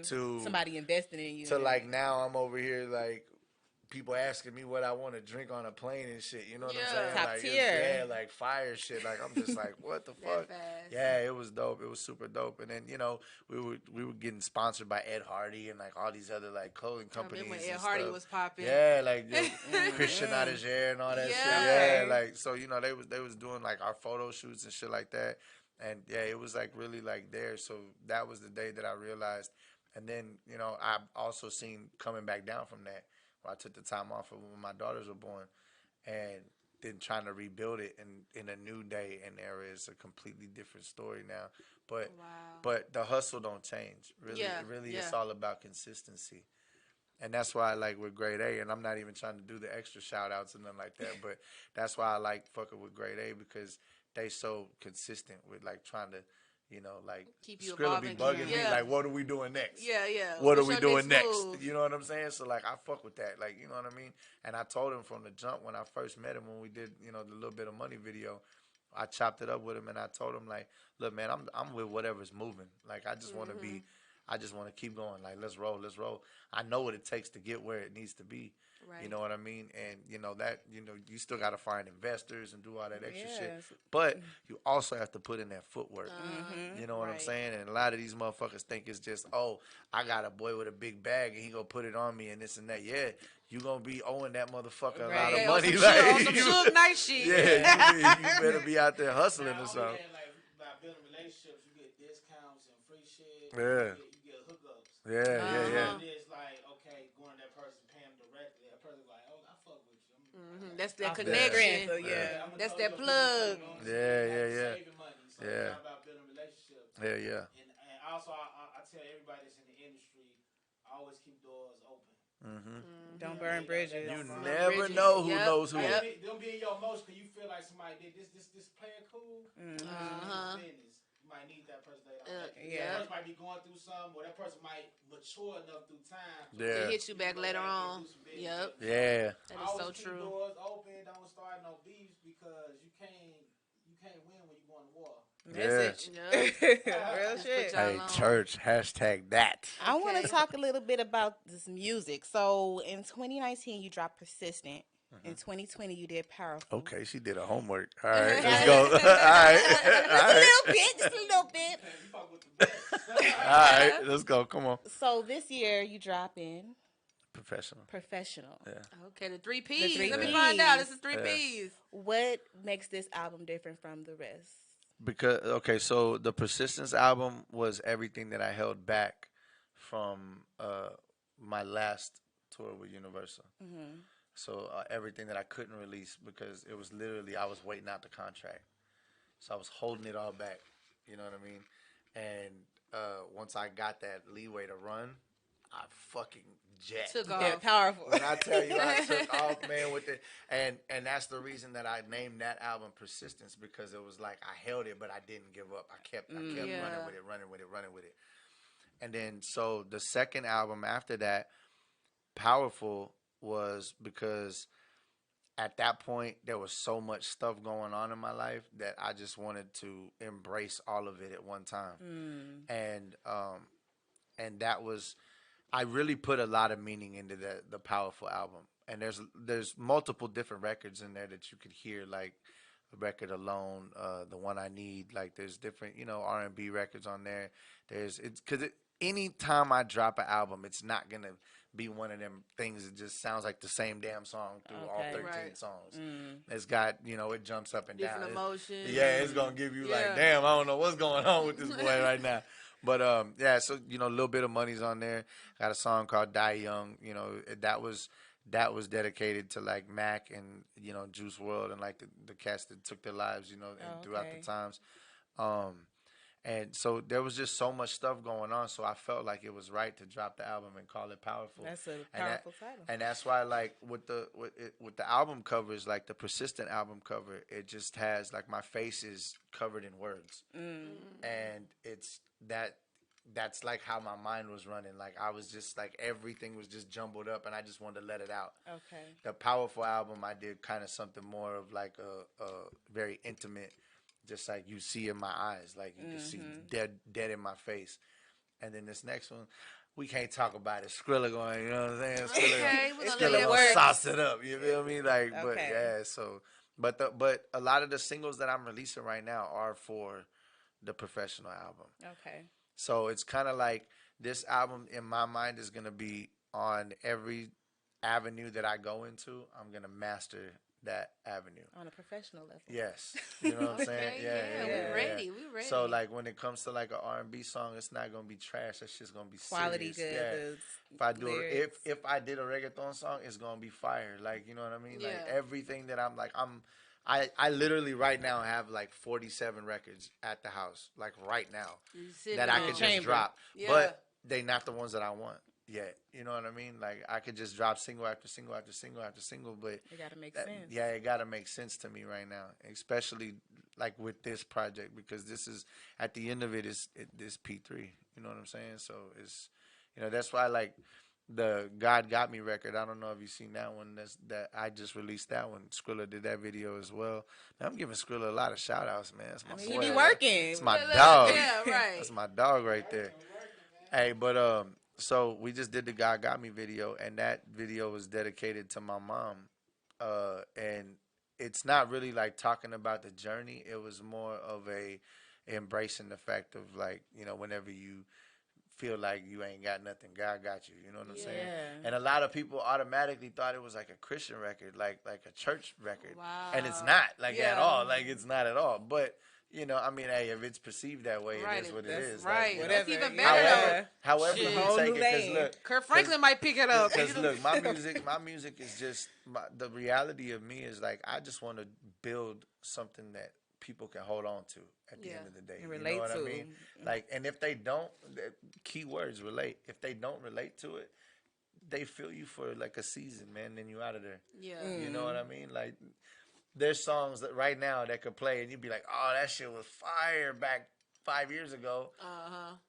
to somebody investing in you to like now I'm over here like people asking me what I want to drink on a plane and shit. You know what I'm saying? Top like, tier. like fire shit. Like I'm just like, what the fuck? Yeah, it was dope. It was super dope. And then we were getting sponsored by Ed Hardy and like all these other like clothing companies. When Ed Hardy was popping. Yeah, like Christian Audigier and all that shit. Yeah, like so they was doing like our photo shoots and shit like that. And yeah, it was like really like there. So that was the day that I realized. And then I also seen coming back down from that. I took the time off of when my daughters were born, and then trying to rebuild it in a new day and era is a completely different story now. But the hustle don't change. Really, it's all about consistency, and that's why I like with Grade A. And I'm not even trying to do the extra shout outs and nothing like that, but that's why I like fucking with Grade A because they so consistent with like trying to. Keep you Skrilla be bugging me, like, what are we doing next? Yeah. What are we doing next? You know what I'm saying? So, like, I fuck with that. Like, you know what I mean? And I told him from the jump when I first met him, when we did, the Little Bit of Money video, I chopped it up with him and I told him, like, look, man, I'm with whatever's moving. Like, I just want to I just want to keep going. Like, let's roll. I know what it takes to get where it needs to be. Right. You know what I mean? And, you still got to find investors and do all that extra shit. But you also have to put in that footwork. You know what I'm saying? And a lot of these motherfuckers think it's just, oh, I got a boy with a big bag and he going to put it on me and this and that. Yeah, you going to be owing that motherfucker a lot of money. On some Suge Knight shit. Yeah, you better be out there hustling or something. By building relationships, you get discounts and free shit. Yeah. You get hookups. Yeah. And it's like, okay, going to that person, paying them directly. That person's like, oh, I fuck with you. That's that connection. So, yeah. That's that plug. Yeah. Saving money. So it's all about building relationships. Yeah. And also, I tell everybody that's in the industry, always keep doors open. Don't burn bridges. You never know who knows who. Don't be in your emotion because you feel like somebody did this player cool. Business. You might need that person later. That person might be going through something, or that person might mature enough through time to hit you back later on. Yep. Yeah. That is so true. Keep doors open. Don't start no beefs because you can't win when you go to war. Message. Real shit. Hey, church, hashtag that. I want to talk a little bit about this music. So in 2019, you dropped Persistent. In 2020, you did Powerful. Okay, she did her homework. All right, let's go. All right. Just a little bit. All right, let's go. Come on. So this year, you drop in Professional. Yeah. Okay, the 3 P's. three Let me Ps. find out. This is 3 P's. What makes this album different from the rest? Because so the Persistence album was everything that I held back from my last tour with Universal. So everything that I couldn't release because it was literally I was waiting out the contract, so I was holding it all back. You know what I mean? And once I got that leeway to run, I fucking jet. Took off. Yeah, Powerful. When I tell you I took off, man, with it. And that's the reason that I named that album Persistence because it was like I held it, but I didn't give up. I kept running with it. And then so the second album after that, Powerful, was because at that point there was so much stuff going on in my life that I just wanted to embrace all of it at one time. And that was, I really put a lot of meaning into the Powerful album. And there's multiple different records in there that you could hear, like record alone, the one I need. Like there's different, R&B records on there. Anytime I drop an album, it's not gonna be one of them things that just sounds like the same damn song through all 13 songs. It's got, it jumps up and different down. emotions. It's gonna give you like, damn, I don't know what's going on with this boy right now. But so a little bit of money's on there. Got a song called "Die Young." That was dedicated to like Mac and Juice WRLD and like the cats that took their lives, throughout the times. And so there was just so much stuff going on. So I felt like it was right to drop the album and call it Powerful. That's a powerful title. And that's why, like with the album covers, like the Persistent album cover, it just has like my face is covered in words, and that's like how my mind was running. Like I was just like everything was just jumbled up, and I just wanted to let it out. Okay. The Powerful album, I did kind of something more of like a very intimate. Just like you see in my eyes, like you can see dead in my face. And then this next one, we can't talk about it. Skrilla going, you know what I'm saying? Skrilla gonna sauce it up. You feel me? Like, but yeah. So, but a lot of the singles that I'm releasing right now are for the Professional album. Okay. So it's kind of like this album in my mind is gonna be on every avenue that I go into. I'm gonna master that avenue on a professional level. Yes, you know what I'm saying. We ready. So like when it comes to like an R&B song, it's not gonna be trash. It's just gonna be quality, serious. good. If I did a reggaeton song, it's gonna be fire. Like you know what I mean. Like everything that I literally right now have like 47 records at the house, like right now that I could just drop, but they not the ones that I want. Yet, you know what I mean? Like I could just drop single after single after single after single, but it gotta make sense. Yeah, it gotta make sense to me right now, especially like with this project because this is at the end of it is this P3. You know what I'm saying? So it's that's why like the God Got Me record. I don't know if you've seen that one. That I just released that one. Skrilla did that video as well. Man, I'm giving Skrilla a lot of shout outs, man. That's my boy. You be working. It's my dog. Yeah, right. That's my dog right there. Hey, but so we just did the God Got Me video, and that video was dedicated to my mom. And it's not really like talking about the journey. It was more of a embracing the fact of like, whenever you feel like you ain't got nothing, God got you. You know what I'm saying? And a lot of people automatically thought it was like a Christian record, like a church record. Wow. And it's not like at all. Like it's not at all. But I mean, hey, if it's perceived that way, it is what it is. Right. Like, That's even better. However you take it, because look, Kurt Franklin might pick it up. Because look, my music is just the reality of me is like I just want to build something that people can hold on to at the end of the day. And relate what to. I mean? Like, and if they don't, keywords relate. If they don't relate to it, they feel you for like a season, man. Then you out of there. Yeah. You know what I mean? Like. There's songs that right now that could play and you'd be like, oh, that shit was fire back 5 years ago.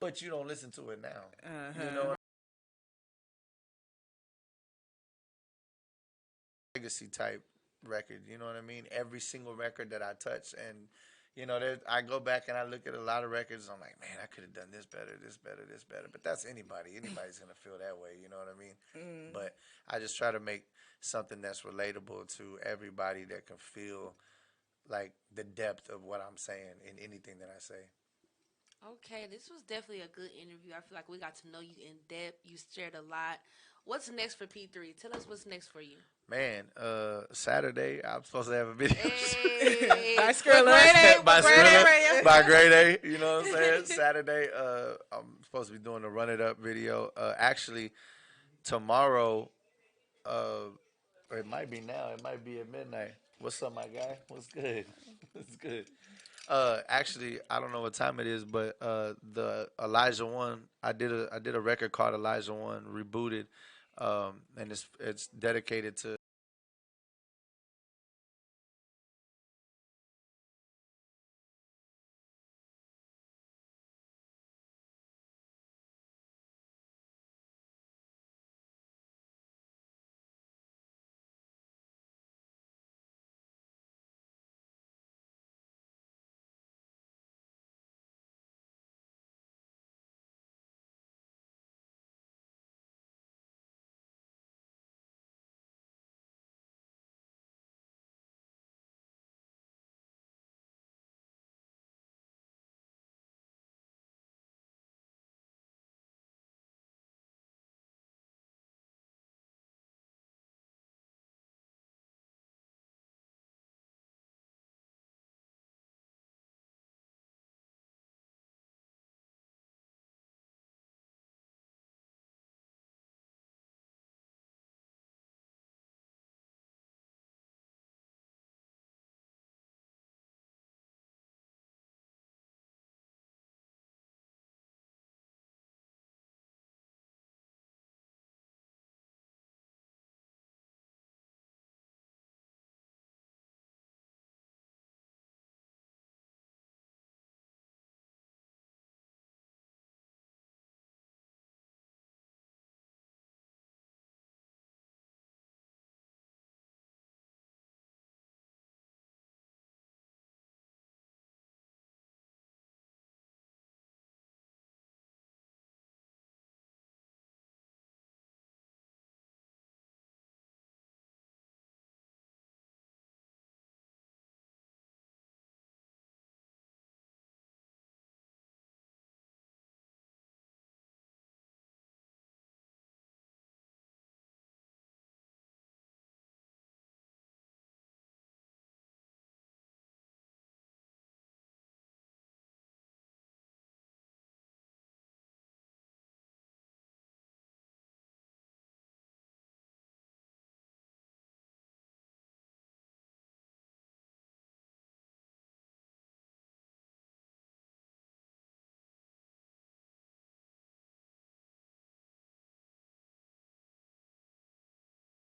But you don't listen to it now. You know, legacy type record. You know what I mean? Every single record that I touch, and I go back and I look at a lot of records. I'm like, man, I could have done this better, this better, this better. But that's anybody. Anybody's gonna feel that way. You know what I mean? But I just try to make something that's relatable to everybody that can feel like the depth of what I'm saying in anything that I say. Okay, this was definitely a good interview. I feel like we got to know you in depth. You shared a lot. What's next for P3? Tell us what's next for you. Man, Saturday I'm supposed to have a video. Hey. By Skrilla. By Grade A. You know what I'm saying? Saturday, I'm supposed to be doing the Run It Up video. Actually, tomorrow, or it might be now. It might be at midnight. What's up, my guy? What's good? What's good? Actually, I don't know what time it is, but the Elijah One, I did a record called Elijah One Rebooted, and it's dedicated to